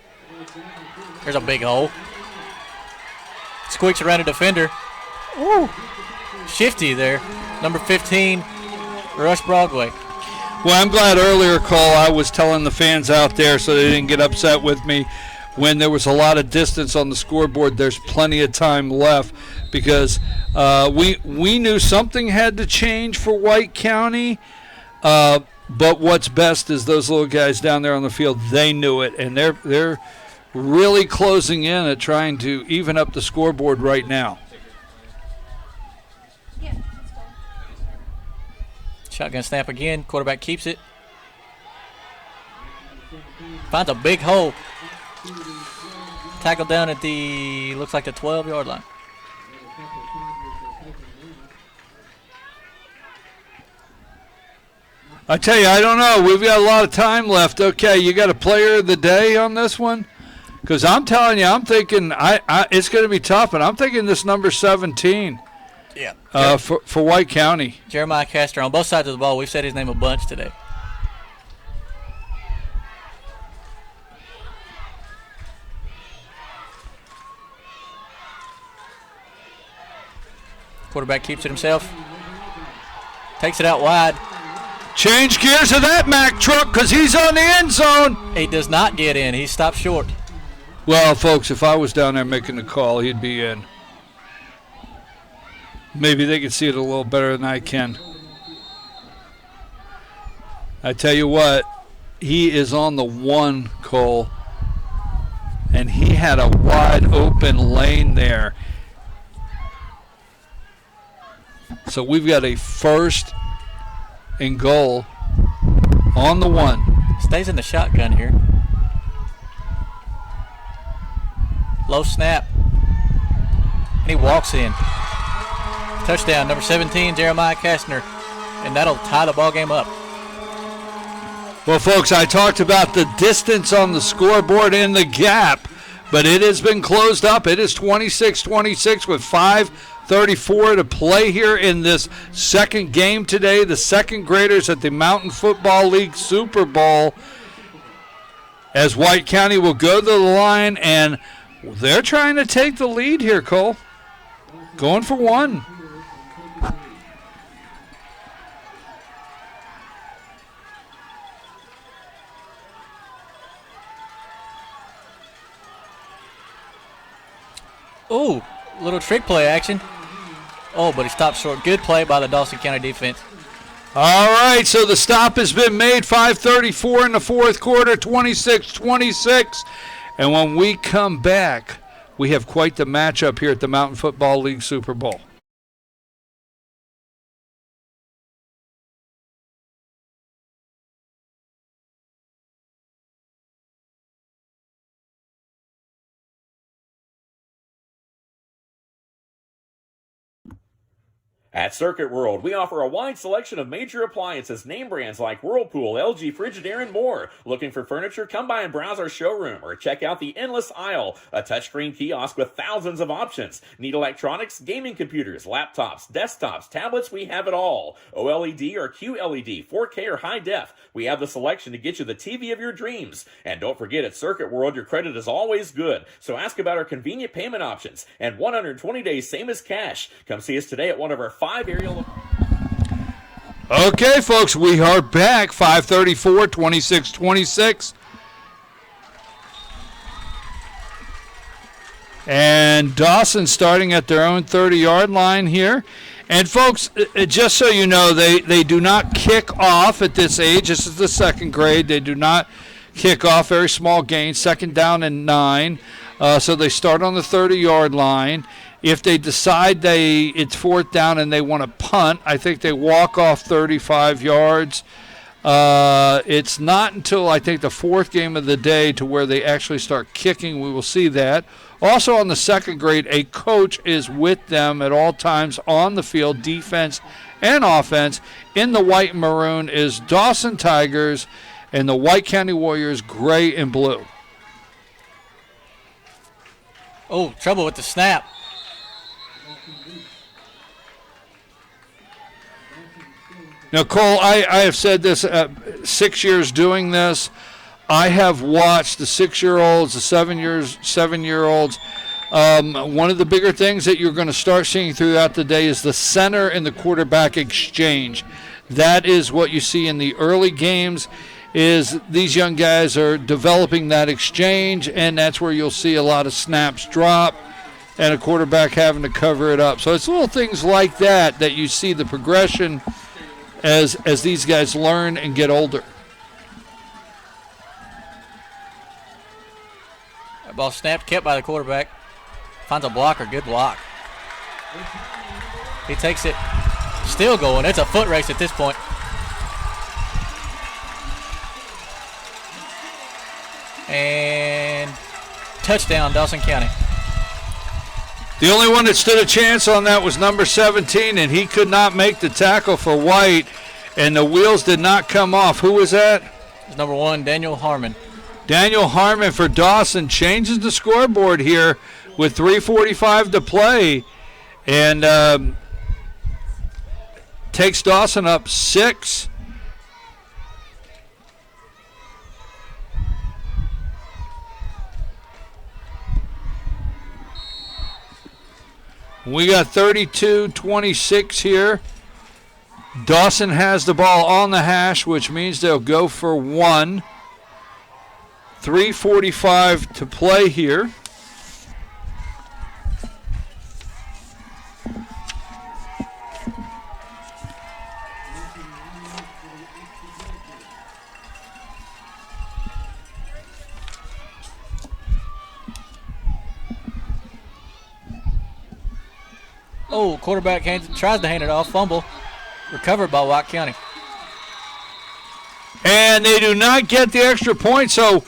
There's a big hole. Squeaks around a defender. Ooh. Shifty there. Number 15, Rush Broadway. Well, I'm glad earlier, Cole, I was telling the fans out there so they didn't get upset with me when there was a lot of distance on the scoreboard. There's plenty of time left because we knew something had to change for White County. But what's best is those little guys down there on the field. They knew it, and they're really closing in at trying to even up the scoreboard right now. Shotgun snap again. Quarterback keeps it. Finds a big hole. Tackled down at looks like the 12-yard line. I tell you, I don't know. We've got a lot of time left. Okay, you got a player of the day on this one? Because I'm telling you, I'm thinking it's going to be tough, and I'm thinking this number 17 for White County. Jeremiah Castor on both sides of the ball. We've said his name a bunch today. Quarterback keeps it himself. Takes it out wide. Change gears of that Mack truck because he's on the end zone. He does not get in. He stopped short. Well, folks, if I was down there making the call, he'd be in. Maybe they can see it a little better than I can. I tell you what, he is on the 1, Cole, and he had a wide open lane there. So we've got a 1st and goal on the 1. Stays in the shotgun here. Low snap. And he walks in. Touchdown, number 17, Jeremiah Kastner. And that'll tie the ball game up. Well, folks, I talked about the distance on the scoreboard and the gap, but it has been closed up. It is 26-26 with 5:34 to play here in this second game today. The second graders at the Mountain Football League Super Bowl, as White County will go to the line, and they're trying to take the lead here, Cole. Going for 1. Ooh, little trick play action. Oh, but he stopped short. Good play by the Dawson County defense. All right, so the stop has been made. 5:34 in the 4th quarter, 26-26. And when we come back, we have quite the matchup here at the Mountain Football League Super Bowl. At Circuit World, we offer a wide selection of major appliances, name brands like Whirlpool, LG, Frigidaire, and more. Looking for furniture? Come by and browse our showroom or check out the endless aisle, a touchscreen kiosk with thousands of options. Need electronics, gaming computers, laptops, desktops, tablets? We have it all. OLED or QLED, 4K or high def. We have the selection to get you the TV of your dreams. And don't forget, at Circuit World, your credit is always good. So ask about our convenient payment options and 120 days, same as cash. Come see us today at one of our 5 area. Okay, folks, we are back. 5:34, 26-26. And Dawson starting at their own 30-yard line here. And, folks, just so you know, they do not kick off at this age. This is the second grade. They do not kick off. Very small gain, 2nd down and 9. So they start on the 30-yard line. If they decide it's 4th down and they want to punt, I think they walk off 35 yards. It's not until, I think, the 4th game of the day to where they actually start kicking. We will see that. Also on the second grade, a coach is with them at all times on the field, defense and offense. In the white and maroon is Dawson Tigers and the White County Warriors, gray and blue. Oh, trouble with the snap. Now, Cole, I have said this, 6 years doing this. I have watched the 6-year-olds, the 7-year-olds. One of the bigger things that you're going to start seeing throughout the day is the center and the quarterback exchange. That is what you see in the early games, is these young guys are developing that exchange, and that's where you'll see a lot of snaps drop and a quarterback having to cover it up. So it's little things like that you see the progression as these guys learn and get older. That ball snapped, kept by the quarterback. Finds a blocker, good block. He takes it, still going. It's a foot race at this point. And touchdown, Dawson County. The only one that stood a chance on that was number 17, and he could not make the tackle for White, and the wheels did not come off. Who was that? It's number 1, Daniel Harmon. Daniel Harmon for Dawson changes the scoreboard here with 3:45 to play, and takes Dawson up 6. We got 32-26 here. Dawson has the ball on the hash, which means they'll go for 1. 3:45 to play here. Oh, quarterback tries to hand it off. Fumble. Recovered by White County. And they do not get the extra point. So,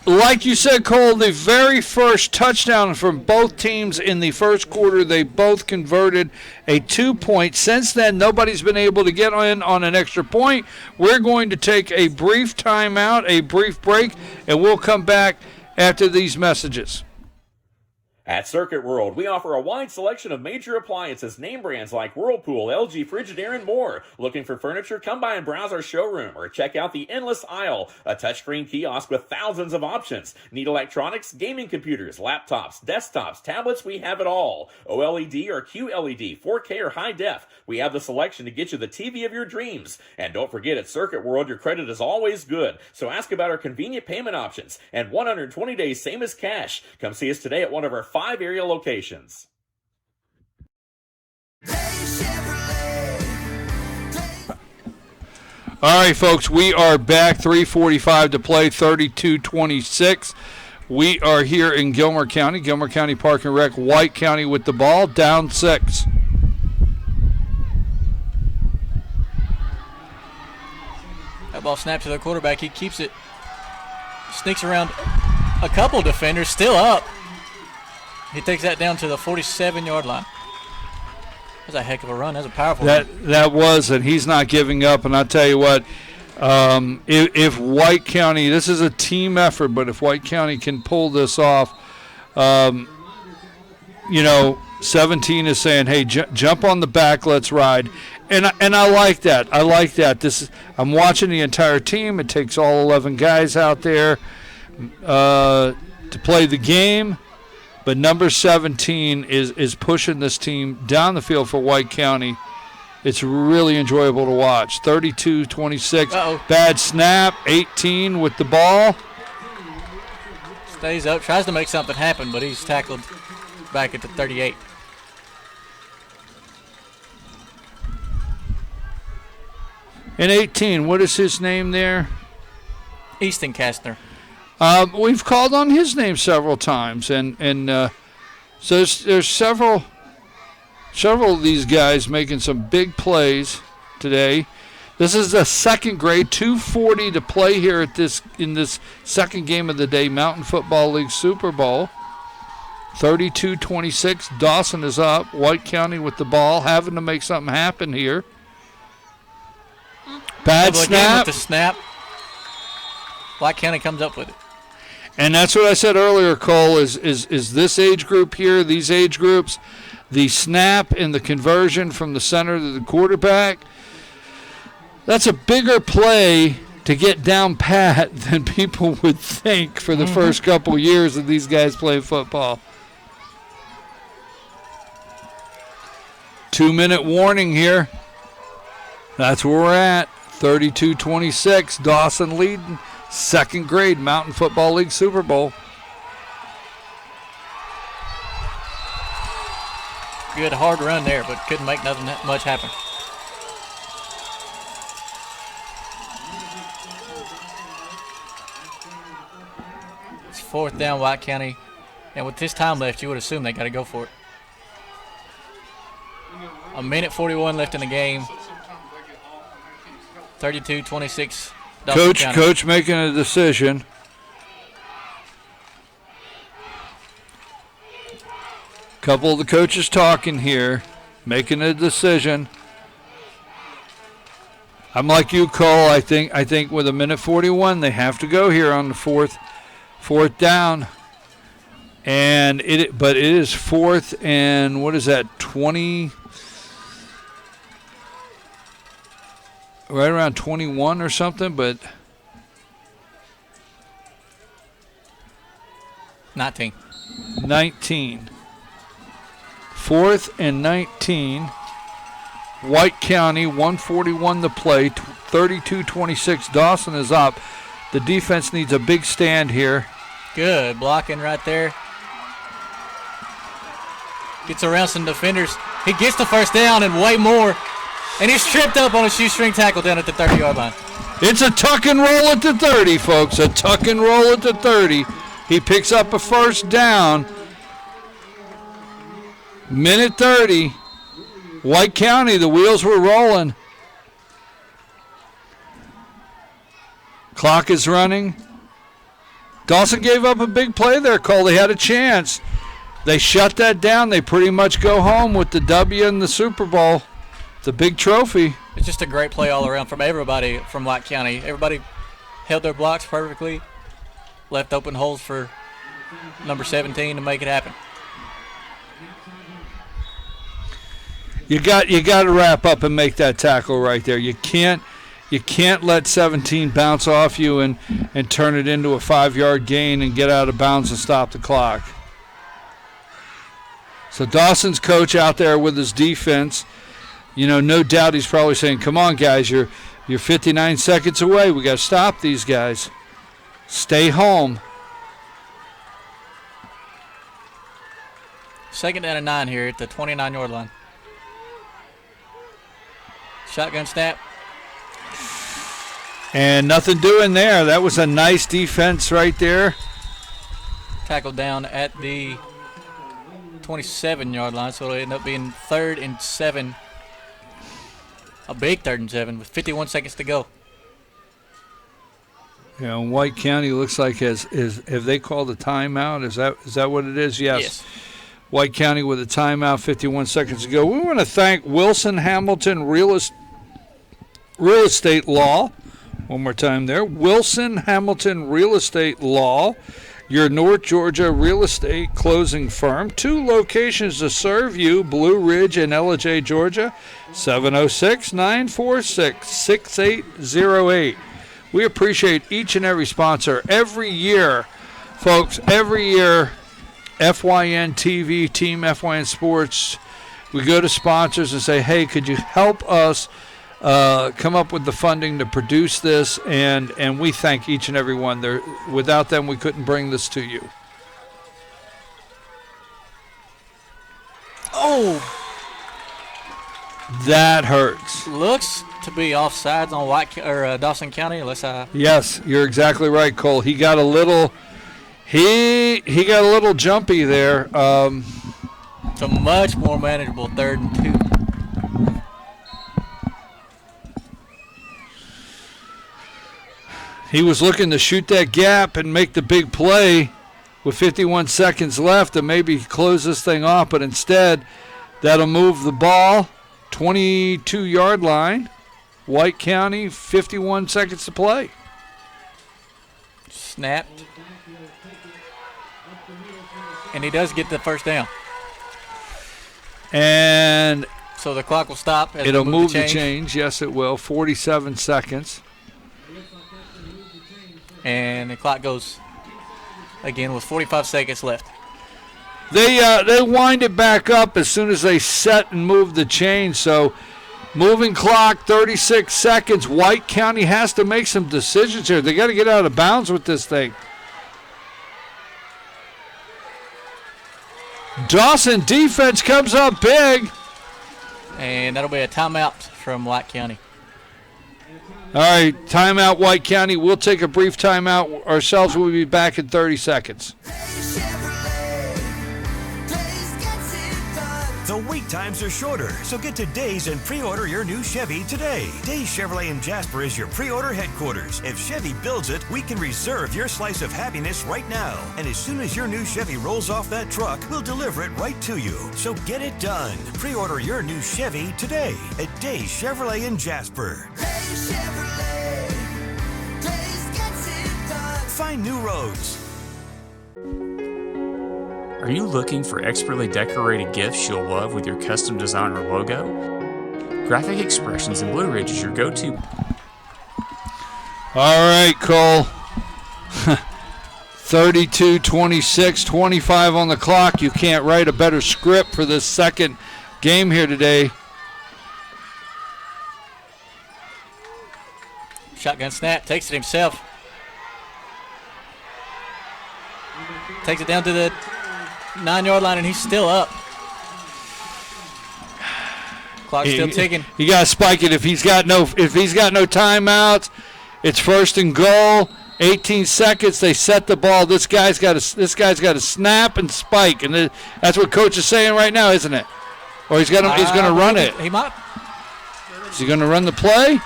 like you said, Cole, the very first touchdown from both teams in the first quarter, they both converted a 2-point. Since then, nobody's been able to get in on an extra point. We're going to take a brief timeout, a brief break, and we'll come back after these messages. At Circuit World, we offer a wide selection of major appliances, name brands like Whirlpool, LG, Frigidaire, and more. Looking for furniture? Come by and browse our showroom or check out the endless aisle, a touchscreen kiosk with thousands of options. Need electronics, gaming computers, laptops, desktops, tablets? We have it all. OLED or QLED, 4K or high def. We have the selection to get you the TV of your dreams. And don't forget, at Circuit World, your credit is always good. So ask about our convenient payment options and 120 days, same as cash. Come see us today at one of our 5 area locations. All right, folks, we are back. 3:45 to play, 32-26. We are here in Gilmer County Park and Rec. White County with the ball, down 6. That ball snaps to the quarterback. He keeps it. Sneaks around a couple defenders, still up. He takes that down to the 47-yard line. That was a heck of a run. That was a powerful run. That was, and he's not giving up. And I'll tell you what, if White County, this is a team effort, but if White County can pull this off, 17 is saying, hey, jump on the back, let's ride. And I like that. I like that. I'm watching the entire team. It takes all 11 guys out there to play the game. But number 17 is pushing this team down the field for White County. It's really enjoyable to watch. 32-26. Bad snap. 18 with the ball. Stays up. Tries to make something happen, but he's tackled back at the 38. And 18, what is his name there? Easton Kastner. We've called on his name several times, and so there's several of these guys making some big plays today. This is the second grade, 2:40 to play here in this second game of the day, Mountain Football League Super Bowl. 32-26, Dawson is up. White County with the ball, having to make something happen here. Bad snap. With the snap. White County comes up with it. And that's what I said earlier, Cole, is this age group here, these age groups, the snap and the conversion from the center to the quarterback, that's a bigger play to get down pat than people would think for the first couple years of these guys playing football. 2-minute warning here. That's where we're at. 32-26, Dawson leading. Second grade Mountain Football League Super Bowl. Good hard run there, but couldn't make nothing much happen. It's 4th down, White County. And with this time left, you would assume they got to go for it. 1:41 left in the game. 32-26. Coach making a decision. Couple of the coaches talking here, making a decision. I'm like you, Cole. I think with 1:41, they have to go here on the fourth down. And it is 4th and what is that, 20? Right around 21 or something, but 19. 4th and 19. White County, 1:41 to play, 32-26. Dawson is up. The defense needs a big stand here. Good blocking right there. Gets around some defenders. He gets the first down and way more. And he's tripped up on a shoestring tackle down at the 30-yard line. It's a tuck and roll at the 30, folks. A tuck and roll at the 30. He picks up a first down. 1:30. White County, the wheels were rolling. Clock is running. Dawson gave up a big play there, Cole. They had a chance. They shut that down. They pretty much go home with the W in the Super Bowl, the big trophy. It's just a great play all around from everybody from White County. Everybody held their blocks perfectly, left open holes for number 17 to make it happen. You got to wrap up and make that tackle right there. You can't let 17 bounce off you and turn it into a 5-yard gain and get out of bounds and stop the clock. So Dawson's coach out there with his defense, no doubt he's probably saying, "Come on, guys, you're 59 seconds away. We got to stop these guys. Stay home." Second down and 9 here at the 29-yard line. Shotgun snap. And nothing doing there. That was a nice defense right there. Tackled down at the 27-yard line, so it'll end up being 3rd and 7. A big 3rd and 7 with 51 seconds to go. Yeah, White County looks like have they called a timeout? Is that what it is? Yes. White County with a timeout, 51 seconds to go. We want to thank Wilson Hamilton Real Estate Law. One more time there. Wilson Hamilton Real Estate Law, your North Georgia real estate closing firm. 2 locations to serve you, Blue Ridge and Ellijay, Georgia. 706-946-6808. We appreciate each and every sponsor. Every year, folks, FYN TV, Team FYN Sports, we go to sponsors and say, "Hey, could you help us come up with the funding to produce this?" And we thank each and every one. Without them, we couldn't bring this to you. Oh! That hurts. Looks to be offsides on Dawson County, unless I... Yes, you're exactly right, Cole. He got a little... He got a little jumpy there. It's a much more manageable 3rd and 2. He was looking to shoot that gap and make the big play with 51 seconds left and maybe close this thing off, but instead that'll move the ball 22-yard line. White County, 51 seconds to play. Snapped. And he does get the first down. And so the clock will stop. It'll move the change. Yes, it will. 47 seconds. And the clock goes again with 45 seconds left. They wind it back up as soon as they set and move the chain. So moving clock, 36 seconds. White County has to make some decisions here. They got to get out of bounds with this thing. Dawson defense comes up big. And that'll be a timeout from White County. All right, timeout, White County. We'll take a brief timeout ourselves. We'll be back in 30 seconds. The wait times are shorter, so get to Days and pre-order your new Chevy today. Days Chevrolet in Jasper is your pre-order headquarters. If Chevy builds it, we can reserve your slice of happiness right now. And as soon as your new Chevy rolls off that truck, we'll deliver it right to you. So get it done. Pre-order your new Chevy today at Days Chevrolet in Jasper. Days Chevrolet. Days gets it done. Find new roads. Are you looking for expertly decorated gifts you'll love with your custom design or logo? Graphic Expressions in Blue Ridge is your go-to. All right, Cole. 32, 26, 25 on the clock. You can't write a better script for this second game here today. Shotgun snap, takes it himself. Takes it down to the 9-yard line, and he's still up. Clock's still ticking. You got to spike it. If he's got no timeouts, it's 1st and goal. 18 seconds. They set the ball. This guy's got to snap and spike, and that's what coach is saying right now, isn't it? Or he's gonna run it. He might. Is he gonna run the play?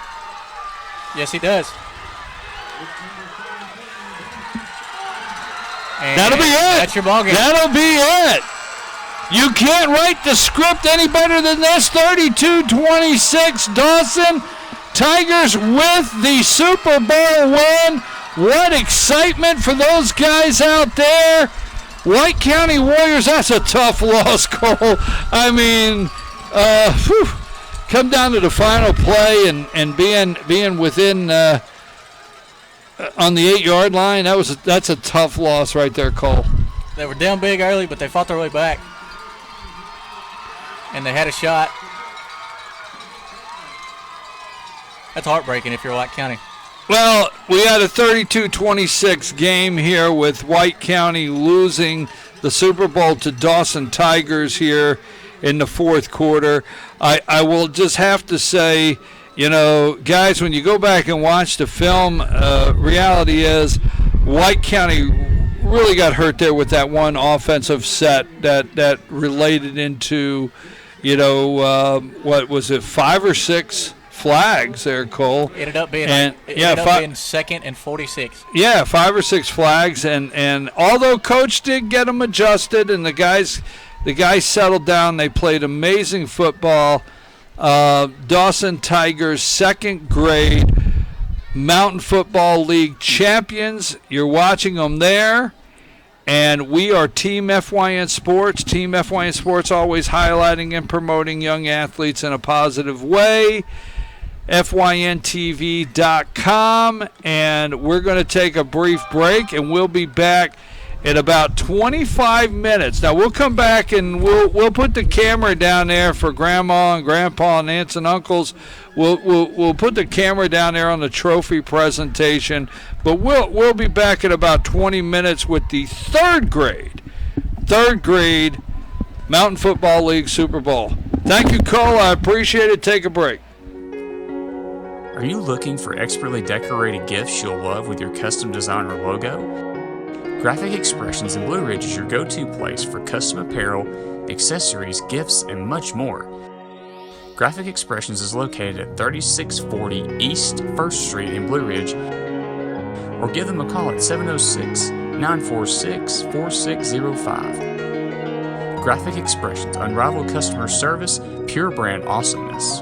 Yes, he does. And That'll be it. That's your ball game. That'll be it. You can't write the script any better than this. 32-26, Dawson. Tigers with the Super Bowl win. What excitement for those guys out there. White County Warriors, that's a tough loss, Cole. I mean, come down to the final play and being within on the 8-yard line. That's a tough loss right there, Cole. They were down big early, but they fought their way back. And they had a shot. That's heartbreaking if you're White County. Well, we had a 32-26 game here with White County losing the Super Bowl to Dawson Tigers here in the fourth quarter. I will just have to say, guys, when you go back and watch the film, reality is White County really got hurt there with that one offensive set that related into, what was it, 5 or 6 flags there, Cole. Ended up being being second and 46. Yeah, 5 or 6 flags, and although Coach did get them adjusted, and the guys settled down, they played amazing football. Dawson Tigers, 2nd grade Mountain Football League champions. You're watching them there. And we are Team FYN Sports. Team FYN Sports always highlighting and promoting young athletes in a positive way. FYNTV.com. And we're going to take a brief break, and we'll be back in about 25 minutes. Now, we'll come back and we'll put the camera down there for Grandma and Grandpa and aunts and uncles. We'll put the camera down there on the trophy presentation. But we'll be back in about 20 minutes with the 3rd grade Mountain Football League Super Bowl. Thank you, Cole. I appreciate it. Take a break. Are you looking for expertly decorated gifts you'll love with your custom design or logo? Graphic Expressions in Blue Ridge is your go-to place for custom apparel, accessories, gifts, and much more. Graphic Expressions is located at 3640 East 1st Street in Blue Ridge, or give them a call at 706-946-4605. Graphic Expressions, unrivaled customer service, pure brand awesomeness.